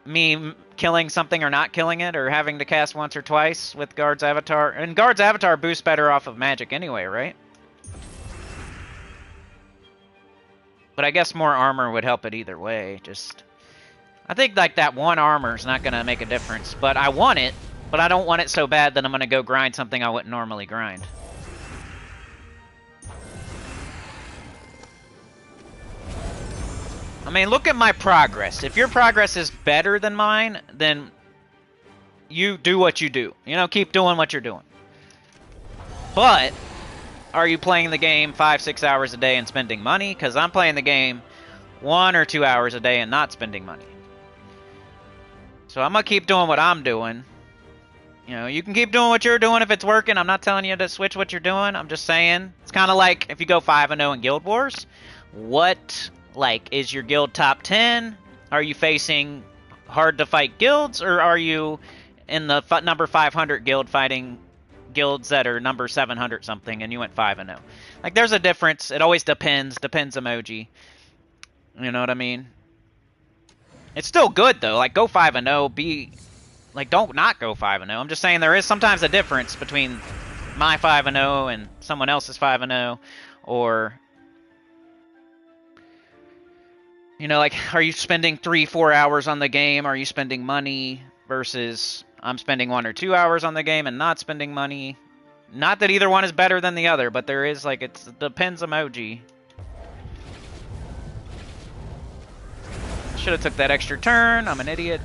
me killing something or not killing it, or having to cast once or twice with Guard's Avatar? And Guard's Avatar boosts better off of magic anyway, right? But I guess more armor would help it either way. Just, I think like that one armor is not gonna make a difference, but I want it. But I don't want it so bad that I'm gonna go grind something I wouldn't normally grind. I mean, look at my progress. If your progress is better than mine, then you do what you do. You know, keep doing what you're doing. But are you playing the game 5-6 hours a day and spending money? Because I'm playing the game 1 or 2 hours a day and not spending money. So I'm going to keep doing what I'm doing. You know, you can keep doing what you're doing if it's working. I'm not telling you to switch what you're doing. I'm just saying. It's kind of like if you go 5-0 in Guild Wars. What, like, is your guild top 10? Are you facing hard-to-fight guilds? Or are you in the number 500 guild fighting guilds that are number 700 something and you went 5-0? Like, there's a difference. It always depends. Depends emoji. You know what I mean? It's still good, though. Like, go 5-0. Be... Like, don't not go 5-0. I'm just saying there is sometimes a difference between my 5-0 and someone else's 5-0. Or... You know, like, are you spending 3-4 hours on the game? Are you spending money versus I'm spending 1 or 2 hours on the game and not spending money? Not that either one is better than the other, but there is, like, it depends emoji. Should have took that extra turn. I'm an idiot.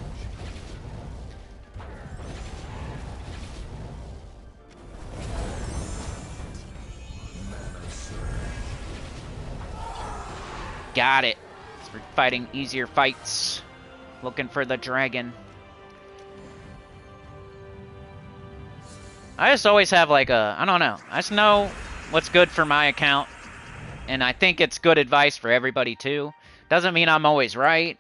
Got it. We're fighting easier fights. Looking for the dragon. I just always have like a... I don't know. I just know what's good for my account. And I think it's good advice for everybody too. Doesn't mean I'm always right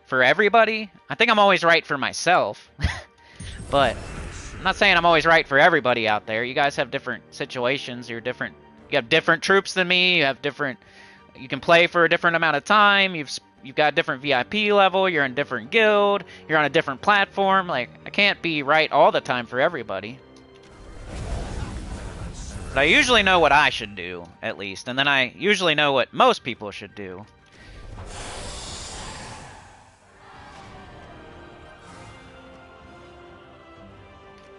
for everybody. I think I'm always right for myself. But I'm not saying I'm always right for everybody out there. You guys have different situations. You're different. You have different troops than me. You have different... You can play for a different amount of time. You've got a different VIP level. You're in a different guild. You're on a different platform. Like, I can't be right all the time for everybody. But I usually know what I should do, at least. And then I usually know what most people should do.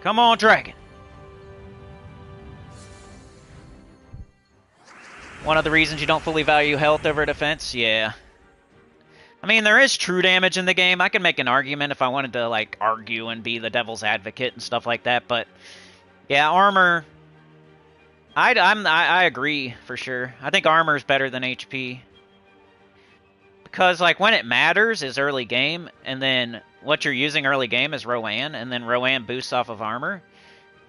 Come on, dragon. One of the reasons you don't fully value health over defense? Yeah. I mean, there is true damage in the game. I can make an argument if I wanted to, like, argue and be the devil's advocate and stuff like that, but... Yeah, armor... I agree, for sure. I think armor is better than HP. Because, like, when it matters is early game, and then what you're using early game is Rowan, and then Rowan boosts off of armor.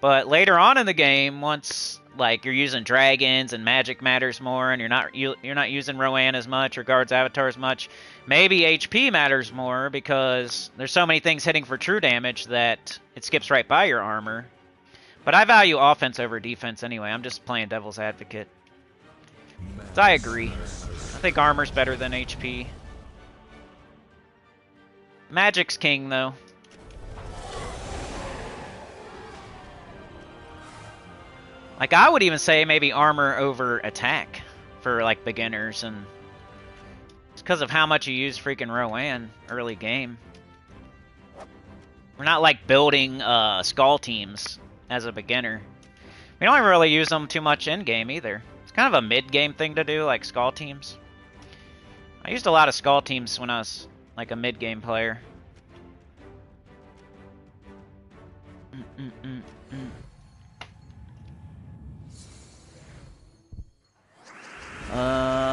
But later on in the game, once... Like, you're using dragons and magic matters more, and you're not using Rowan as much or Guard's Avatar as much. Maybe HP matters more because there's so many things hitting for true damage that it skips right by your armor. But I value offense over defense anyway. I'm just playing devil's advocate. So I agree. I think armor's better than HP. Magic's king, though. Like, I would even say maybe armor over attack for, like, beginners, and it's because of how much you use freaking Rowan early game. We're not, like, building skull teams as a beginner. We don't really use them too much in-game, either. It's kind of a mid-game thing to do, like, skull teams. I used a lot of skull teams when I was, like, a mid-game player.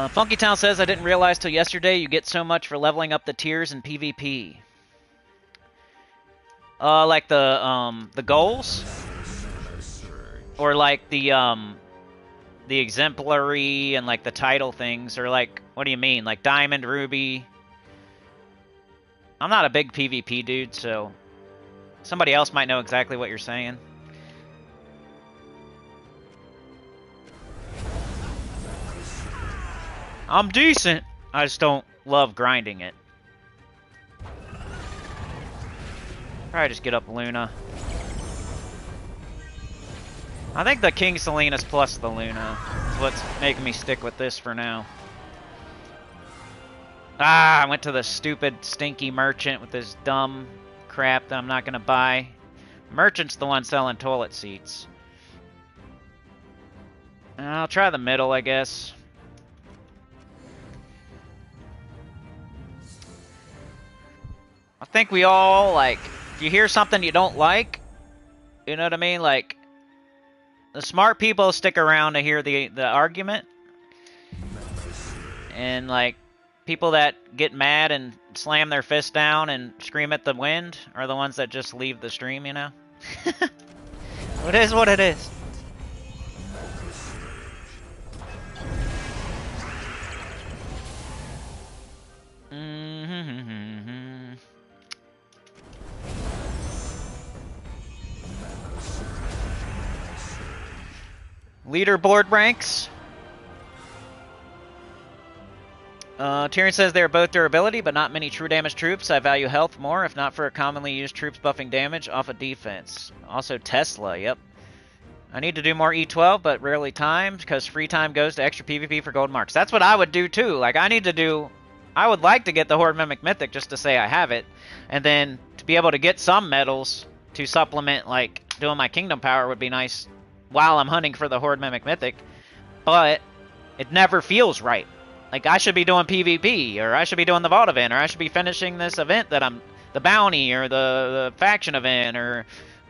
Funky Town says, I didn't realize till yesterday you get so much for leveling up the tiers in PvP. Like the goals? Or like the exemplary and like the title things, or like, what do you mean? Like Diamond, Ruby? I'm not a big PvP dude, so somebody else might know exactly what you're saying. I'm decent. I just don't love grinding it. Probably just get up Luna. I think the King Salinas plus the Luna is what's making me stick with this for now. Ah, I went to the stupid, stinky merchant with this dumb crap that I'm not going to buy. Merchant's the one selling toilet seats. I'll try the middle, I guess. I think we all, like, if you hear something you don't like, you know what I mean? Like, the smart people stick around to hear the argument. And, like, people that get mad and slam their fist down and scream at the wind are the ones that just leave the stream, you know? It is what it is. Leaderboard ranks. Tyrion says they are both durability, but not many true damage troops. I value health more, if not for commonly used troops buffing damage off of defense. Also Tesla, yep. I need to do more E12, but rarely time, because free time goes to extra PvP for gold marks. That's what I would do, too. Like, I would like to get the Horde Mimic Mythic just to say I have it, and then to be able to get some medals to supplement, like, doing my Kingdom Power would be nice while I'm hunting for the Horde Mimic Mythic, but it never feels right. Like, I should be doing PvP, or I should be doing the Vault event, or I should be finishing this event that the bounty, or the faction event, or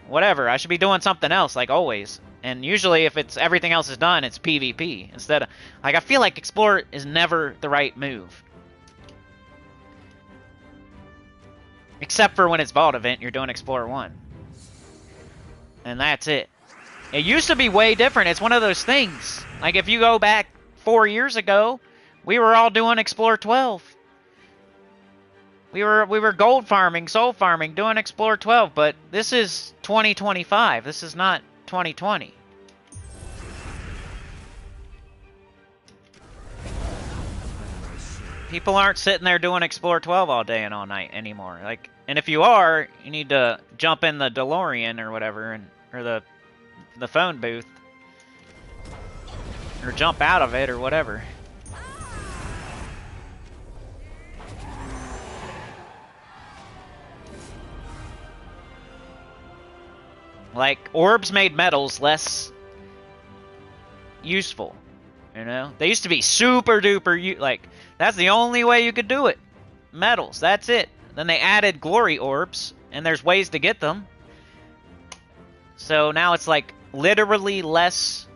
whatever. I should be doing something else, like always. And usually, if it's everything else is done, it's PvP. Instead of, like, I feel like Explore is never the right move. Except for when it's Vault event, you're doing Explorer 1. And that's it. It used to be way different. It's one of those things. Like, if you go back 4 years ago, we were all doing Explorer 12. We were gold farming, soul farming, doing Explorer 12, but this is 2025. This is not 2020. People aren't sitting there doing Explorer 12 all day and all night anymore. Like, and if you are, you need to jump in the DeLorean or whatever, or the phone booth, or jump out of it or whatever. Like, orbs made medals less useful, you know? They used to be super duper, like, that's the only way you could do it. Medals, that's it. Then they added glory orbs, and there's ways to get them. So now it's like literally less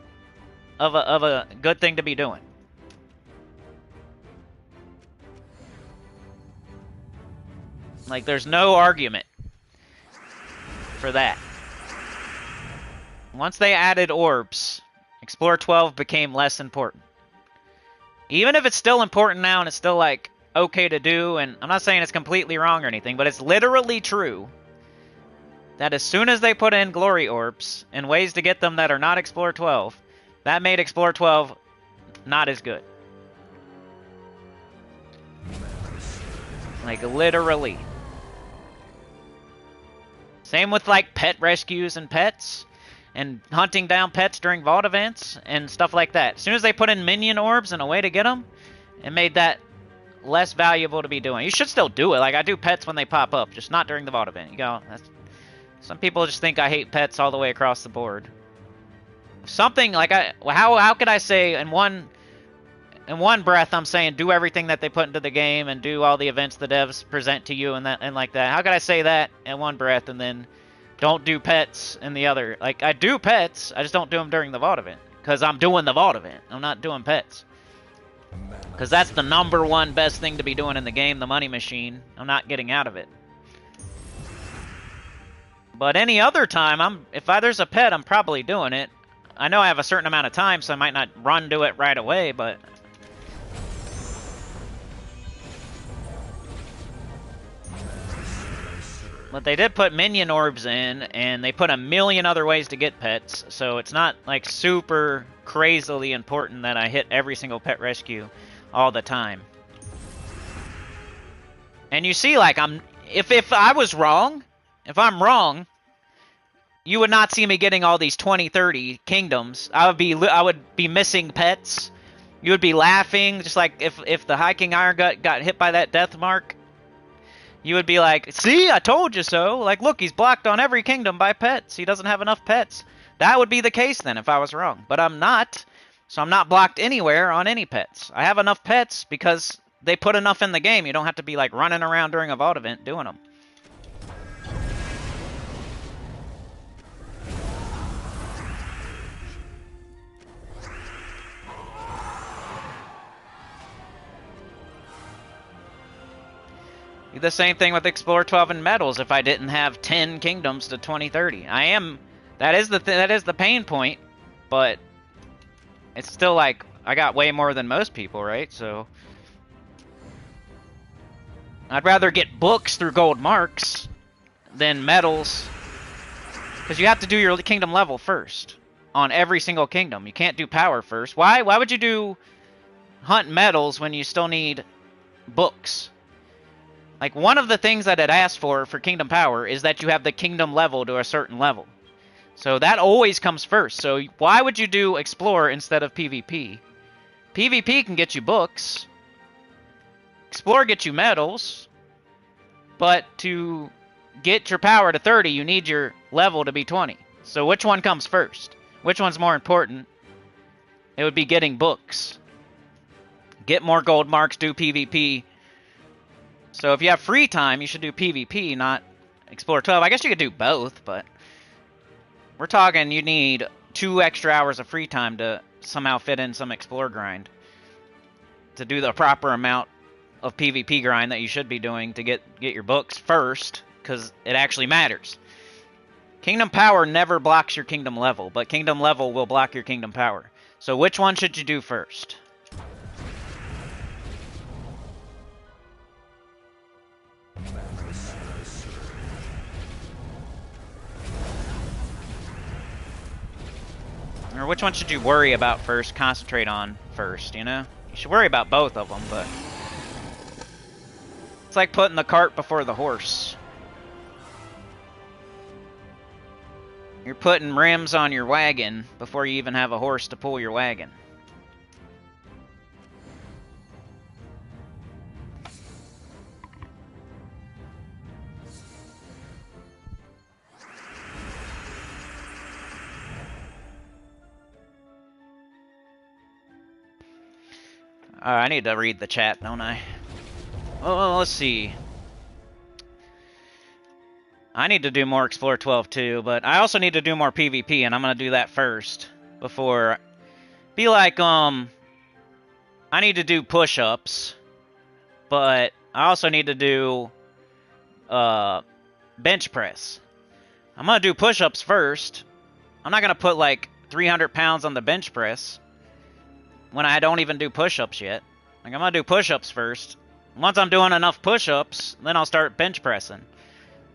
of a good thing to be doing. Like, there's no argument for that. Once they added orbs, Explorer 12 became less important. Even if it's still important now and it's still, like, okay to do, and I'm not saying it's completely wrong or anything, but it's literally true that as soon as they put in glory orbs and ways to get them that are not Explorer 12, that made Explorer 12 not as good. Like, literally. Same with like pet rescues and pets, and hunting down pets during vault events and stuff like that. As soon as they put in minion orbs and a way to get them, it made that less valuable to be doing. You should still do it. Like, I do pets when they pop up, just not during the vault event. You go, some people just think I hate pets all the way across the board. Something like how could I say in one breath I'm saying do everything that they put into the game and do all the events the devs present to you and like that. How could I say that in one breath and then don't do pets in the other? Like, I do pets, I just don't do them during the vault event because I'm doing the vault event. I'm not doing pets. Because that's the #1 best thing to be doing in the game, the money machine. I'm not getting out of it. But any other time, if there's a pet, I'm probably doing it. I know I have a certain amount of time, so I might not run to it right away, but... But they did put minion orbs in, and they put a million other ways to get pets, so it's not, like, super crazily important that I hit every single pet rescue all the time. And you see, like, if I was wrong, if I'm wrong, you would not see me getting all these 20, 30 kingdoms. I would be missing pets. You would be laughing, just like if the High King Iron Gut got hit by that death mark. You would be like, see, I told you so. Like, look, he's blocked on every kingdom by pets. He doesn't have enough pets. That would be the case then if I was wrong. But I'm not. So I'm not blocked anywhere on any pets. I have enough pets because they put enough in the game. You don't have to be, like, running around during a vault event doing them. The same thing with Explore 12 and medals if I didn't have 10 kingdoms to 2030. That is the pain point, but it's still like I got way more than most people, right? So I'd rather get books through gold marks than medals, because you have to do your kingdom level first on every single kingdom. You can't do power first. Why would you do hunt medals when you still need books? Like, one of the things that I'd asked for Kingdom Power is that you have the kingdom level to a certain level. So that always comes first. So why would you do Explore instead of PvP? PvP can get you books. Explore gets you medals. But to get your power to 30, you need your level to be 20. So which one comes first? Which one's more important? It would be getting books. Get more gold marks, do PvP. So if you have free time, you should do PvP, not Explore 12. I guess you could do both, but we're talking you need 2 extra hours of free time to somehow fit in some Explore grind to do the proper amount of PvP grind that you should be doing to get your books first, because it actually matters. Kingdom Power never blocks your kingdom level, but kingdom level will block your kingdom power. So which one should you do first? Or which one should you worry about first, concentrate on first, you know? You should worry about both of them, but... It's like putting the cart before the horse. You're putting rims on your wagon before you even have a horse to pull your wagon. I need to read the chat, don't I? Oh, let's see. I need to do more Explore 12 too, but I also need to do more PvP, and I'm gonna do that first before. Be like, I need to do push-ups, but I also need to do bench press. I'm gonna do push-ups first. I'm not gonna put like 300 pounds on the bench press when I don't even do push-ups yet. Like, I'm gonna do push-ups first. Once I'm doing enough push-ups, then I'll start bench pressing.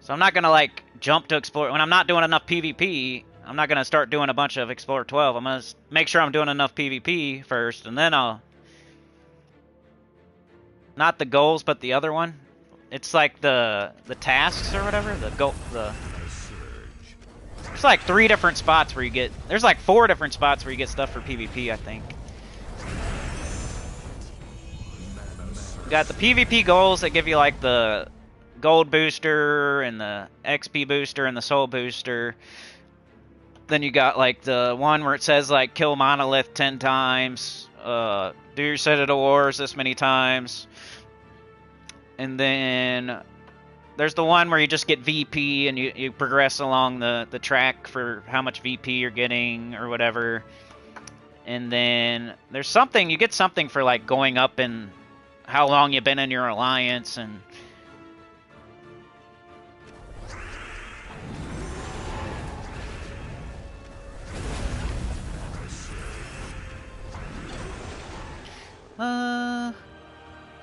So I'm not gonna, like, jump to Explore. When I'm not doing enough PvP, I'm not gonna start doing a bunch of Explore 12. I'm gonna make sure I'm doing enough PvP first, and then I'll... Not the goals, but the other one. It's like the tasks or whatever. There's like 3 different spots where you get... There's like 4 different spots where you get stuff for PvP, I think. You got the PvP goals that give you like the gold booster and the XP booster and the soul booster. Then you got like the one where it says like kill monolith 10 times, do your Citadel Wars this many times. And then there's the one where you just get VP and you progress along the track for how much VP you're getting or whatever. And then there's something, you get something for like going up in how long you've been in your alliance and...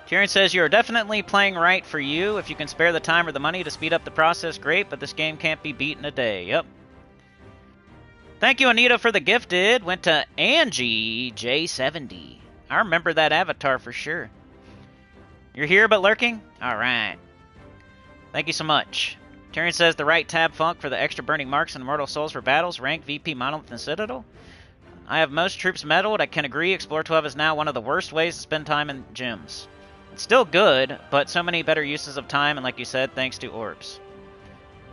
Kieran says, you are definitely playing right for you. If you can spare the time or the money to speed up the process, great, but this game can't be beat in a day. Yep. Thank you, Anita, for the gifted. Went to Angie J70. I remember that avatar for sure. You're here but lurking? Alright. Thank you so much. Tyrion says, the right tab funk for the extra burning marks and immortal souls for battles, rank, VP, monolith, and citadel. I have most troops medaled. I can agree, Explorer 12 is now one of the worst ways to spend time in gyms. It's still good, but so many better uses of time, and like you said, thanks to orbs.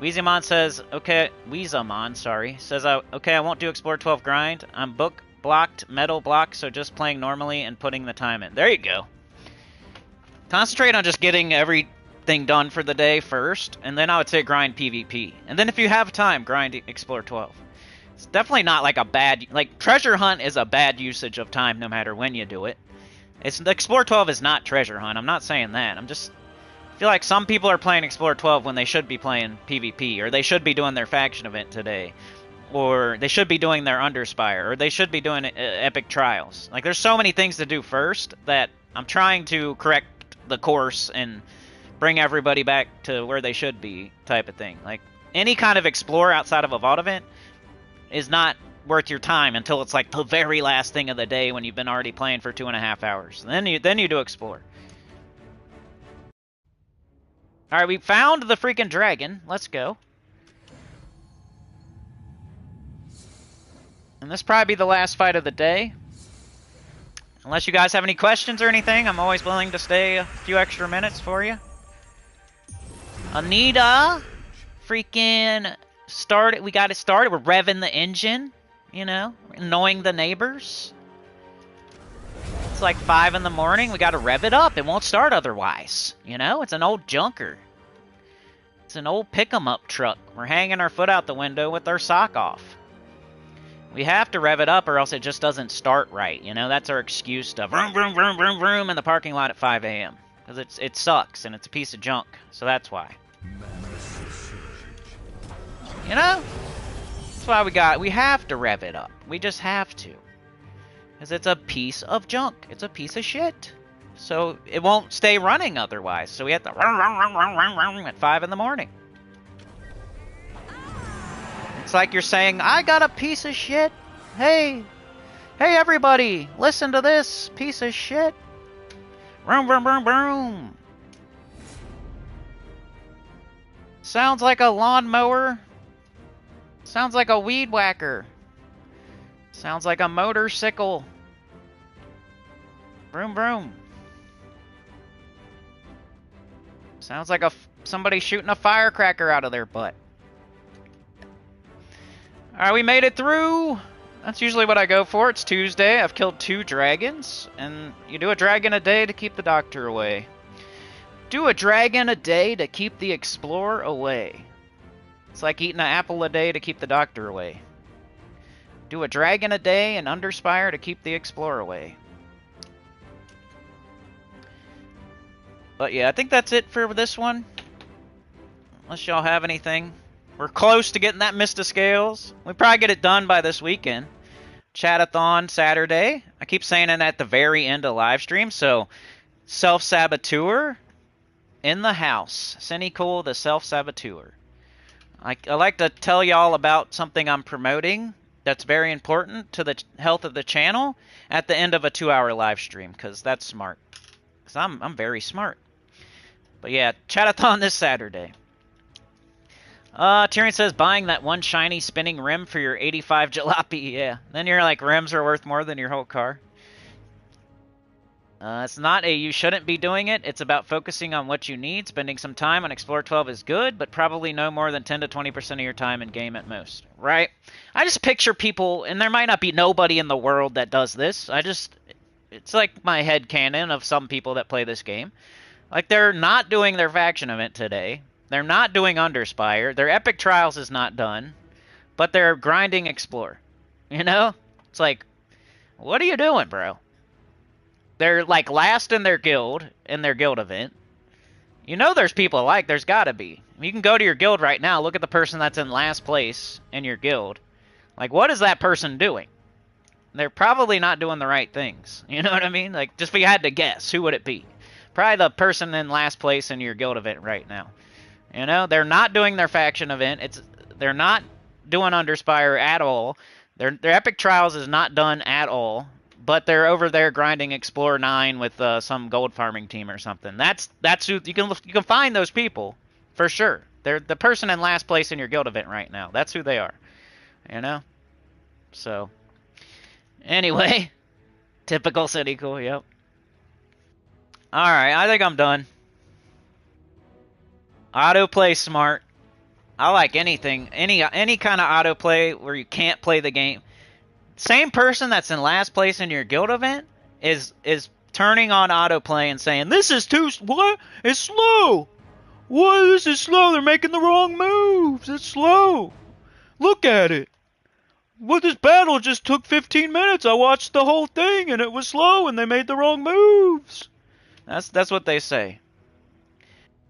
Weezamon says, okay, Weezamon, sorry, says, okay, I won't do Explorer 12 grind. I'm book blocked, medal blocked, so just playing normally and putting the time in. There you go. Concentrate on just getting everything done for the day first, and then I would say grind PvP. And then if you have time, grind Explorer 12. It's definitely not like a bad... Like, Treasure Hunt is a bad usage of time no matter when you do it. The Explorer 12 is not Treasure Hunt. I'm not saying that. I feel like some people are playing Explorer 12 when they should be playing PvP, or they should be doing their faction event today, or they should be doing their Underspire, or they should be doing Epic Trials. Like, there's so many things to do first that I'm trying to correct the course and bring everybody back to where they should be type of thing. Like, any kind of Explore outside of a Vault event is not worth your time until it's like the very last thing of the day when you've been already playing for 2.5 hours. Then you do Explore. Alright, we found the freaking dragon. Let's go. And this probably be the last fight of the day. Unless you guys have any questions or anything, I'm always willing to stay a few extra minutes for you. Anita, freaking started. We got it started. We're revving the engine, you know, annoying the neighbors. It's like 5 in the morning. We got to rev it up. It won't start otherwise. You know, it's an old junker. It's an old pick-em-up truck. We're hanging our foot out the window with our sock off. We have to rev it up or else it just doesn't start right. You know, that's our excuse to vroom, vroom, vroom, vroom, vroom in the parking lot at 5 a.m. Because it sucks and it's a piece of junk. So that's why. You know? That's why we have to rev it up. We just have to. Because it's a piece of junk. It's a piece of shit. So it won't stay running otherwise. So we have to at 5 in the morning. It's like you're saying, I got a piece of shit. Hey everybody, listen to this piece of shit. Vroom, vroom, vroom, vroom. Sounds like a lawnmower. Sounds like a weed whacker. Sounds like a motorcycle. Vroom, vroom. Sounds like somebody shooting a firecracker out of their butt. Alright, we made it through. That's usually what I go for. It's Tuesday. I've killed 2 dragons. And you do a dragon a day to keep the doctor away. Do a dragon a day to keep the explorer away. It's like eating an apple a day to keep the doctor away. Do a dragon a day and underspire to keep the explorer away. But yeah, I think that's it for this one. Unless y'all have anything. We're close to getting that Mista Scales. We probably get it done by this weekend. Chatathon Saturday. I keep saying it at the very end of live stream. So, Self-Saboteur in the house. Cynical the Self-Saboteur. I like to tell y'all about something I'm promoting that's very important to the health of the channel at the end of a 2-hour live stream. Because that's smart. Because I'm very smart. But yeah, Chatathon this Saturday. Tyrion says buying that one shiny spinning rim for your 85 jalopy. Yeah. Then you're like, rims are worth more than your whole car. It's not a you shouldn't be doing it. It's about focusing on what you need. Spending some time on Explorer 12 is good, but probably no more than 10 to 20% of your time in game at most. Right? I just picture people, and there might not be nobody in the world that does this. It's like my head canon of some people that play this game. Like, they're not doing their faction event today. They're not doing Underspire. Their Epic Trials is not done. But they're grinding Explore. You know? It's like, what are you doing, bro? They're, like, last in their guild event. You know there's people like, there's gotta be. You can go to your guild right now, look at the person that's in last place in your guild. Like, what is that person doing? They're probably not doing the right things. You know what I mean? Like, just if you had to guess, who would it be? Probably the person in last place in your guild event right now. You know, they're not doing their faction event. They're not doing Underspire at all. Their Epic Trials is not done at all. But they're over there grinding Explore 9 with some gold farming team or something. That's who you can find those people for sure. They're the person in last place in your guild event right now. That's who they are. You know? So anyway, typical city cool, yep. Alright, I think I'm done. Autoplay smart. I like anything. Any kind of autoplay where you can't play the game. Same person that's in last place in your guild event is turning on autoplay and saying, this is too... What? It's slow! What? This is slow. They're making the wrong moves. It's slow. Look at it. Well, this battle just took 15 minutes. I watched the whole thing and it was slow and they made the wrong moves. That's what they say.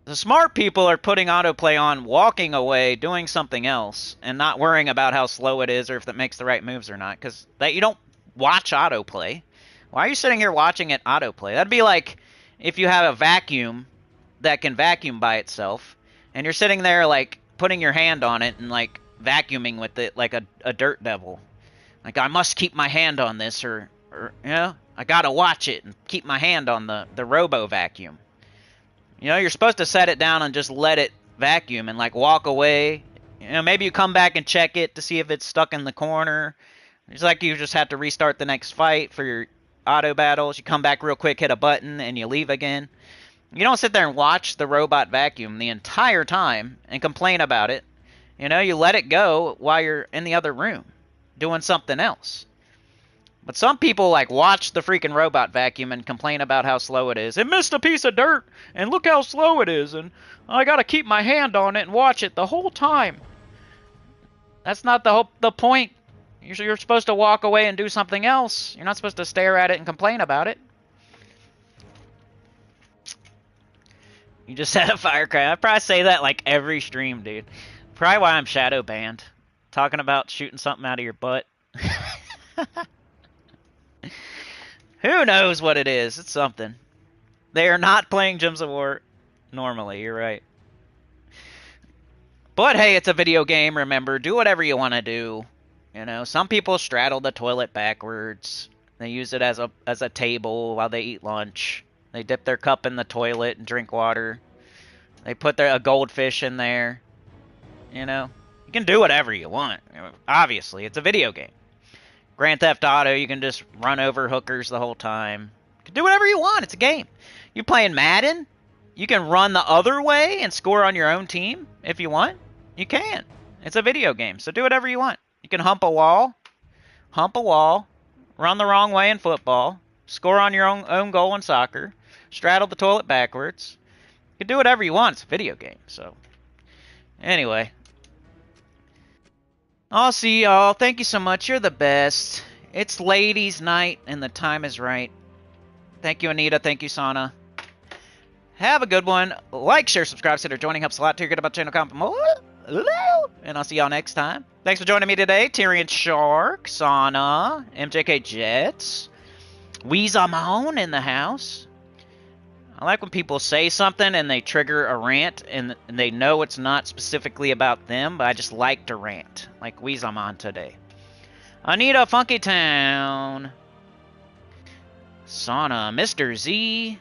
The smart people are putting autoplay on, walking away, doing something else, and not worrying about how slow it is or if it makes the right moves or not, because you don't watch autoplay. Why are you sitting here watching it autoplay? That'd be like if you have a vacuum that can vacuum by itself, and you're sitting there, like, putting your hand on it and, like, vacuuming with it like a dirt devil. Like, I must keep my hand on this, or you know, I gotta watch it and keep my hand on the robo vacuum. You know, you're supposed to set it down and just let it vacuum and, like, walk away. You know, maybe you come back and check it to see if it's stuck in the corner. It's like you just have to restart the next fight for your auto battles. You come back real quick, hit a button, and you leave again. You don't sit there and watch the robot vacuum the entire time and complain about it. You know, you let it go while you're in the other room doing something else. But some people, like, watch the freaking robot vacuum and complain about how slow it is. It missed a piece of dirt, and look how slow it is, and I gotta keep my hand on it and watch it the whole time. That's not the point. You're supposed to walk away and do something else. You're not supposed to stare at it and complain about it. You just had a firecracker. I probably say that, like, every stream, dude. Probably why I'm shadow banned. Talking about shooting something out of your butt. Who knows what it is? It's something. They are not playing Gems of War normally, you're right. But hey, it's a video game, remember. Do whatever you want to do. You know, some people straddle the toilet backwards. They use it as a table while they eat lunch. They dip their cup in the toilet and drink water. They put a goldfish in there. You know, you can do whatever you want. Obviously, it's a video game. Grand Theft Auto, you can just run over hookers the whole time. You can do whatever you want. It's a game. You playing Madden? You can run the other way and score on your own team if you want. You can. It's a video game, so do whatever you want. You can hump a wall, run the wrong way in football, score on your own goal in soccer, straddle the toilet backwards. You can do whatever you want. It's a video game, so... Anyway... I'll see y'all. Thank you so much. You're the best. It's ladies' night, and the time is right. Thank you, Anita. Thank you, Sana. Have a good one. Like, share, subscribe, consider joining. Helps a lot. Tell your good about the channel. Comment more. And I'll see y'all next time. Thanks for joining me today. Tyrion Shark, Sana, MJK Jets, Weezamon in the house. I like when people say something and they trigger a rant and they know it's not specifically about them, but I just like to rant, like Weezamon today. Anita Funky Town, Sana, Mr. Z,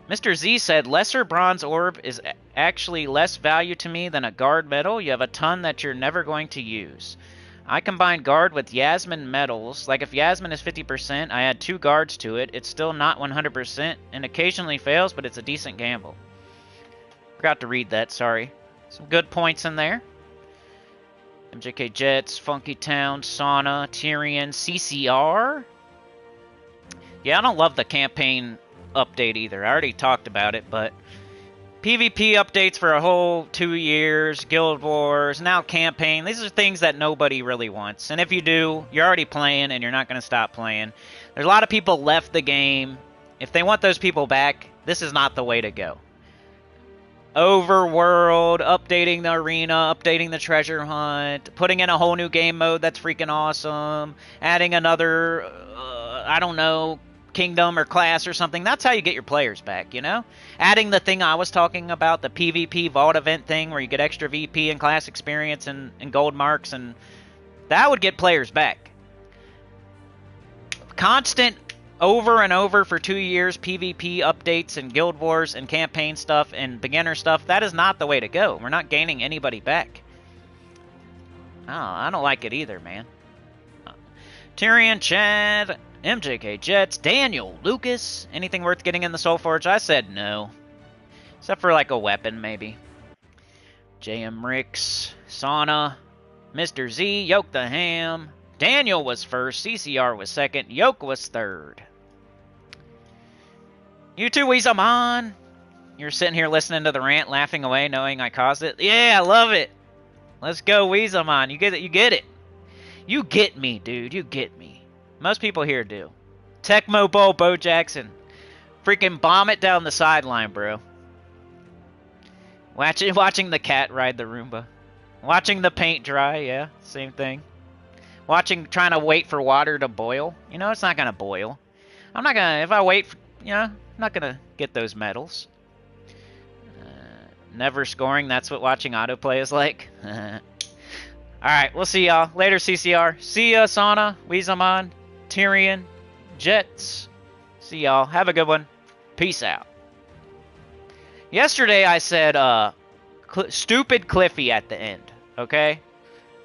Mr. Z said, lesser bronze orb is actually less value to me than a guard medal. You have a ton that you're never going to use. I combine guard with Yasmin medals. Like if Yasmin is 50%, I add 2 guards to it. It's still not 100% and occasionally fails, but it's a decent gamble. Forgot to read that, sorry. Some good points in there. MJK Jets, Funky Town, Sauna, Tyrion, CCR. Yeah, I don't love the campaign update either. I already talked about it, but PvP updates for a whole 2 years, Guild Wars, now campaign. These are things that nobody really wants. And if you do, you're already playing and you're not going to stop playing. There's a lot of people left the game. If they want those people back, this is not the way to go. Overworld, updating the arena, updating the treasure hunt, putting in a whole new game mode that's freaking awesome, adding another, I don't know, kingdom or class or something. That's how you get your players back, you know? Adding the thing I was talking about, the PvP Vault event thing where you get extra VP and class experience and gold marks, and that would get players back. Constant over and over for 2 years PvP updates and Guild Wars and campaign stuff and beginner stuff, that is not the way to go. We're not gaining anybody back. Oh, I don't like it either, man. Tyrion, Chad, MJK Jets, Daniel, Lucas. Anything worth getting in the Soul Forge? I said no. Except for like a weapon, maybe. JM Ricks, Sauna, Mr. Z, Yoke the Ham. Daniel was first, CCR was second, Yoke was third. You too, Weezaman. You're sitting here listening to the rant, laughing away, knowing I caused it. Yeah, I love it. Let's go, Weezaman. You get it. You get it. You get me, dude. You get me. Most people here do. Tecmo Bowl, Bo Jackson. Freaking bomb it down the sideline, bro. Watching the cat ride the Roomba. Watching the paint dry, yeah, same thing. Trying to wait for water to boil. You know, it's not going to boil. I'm not going to, if I wait, you know, I'm not going to get those medals. Never scoring, that's what watching autoplay is like. Alright, we'll see y'all. Later, CCR. See ya, Sauna, Weezaman, Tyrion, Jets. See y'all. Have a good one. Peace out. Yesterday I said, stupid Cliffy at the end, okay?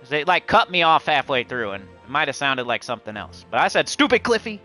They, like, cut me off halfway through, and it might have sounded like something else. But I said, stupid Cliffy.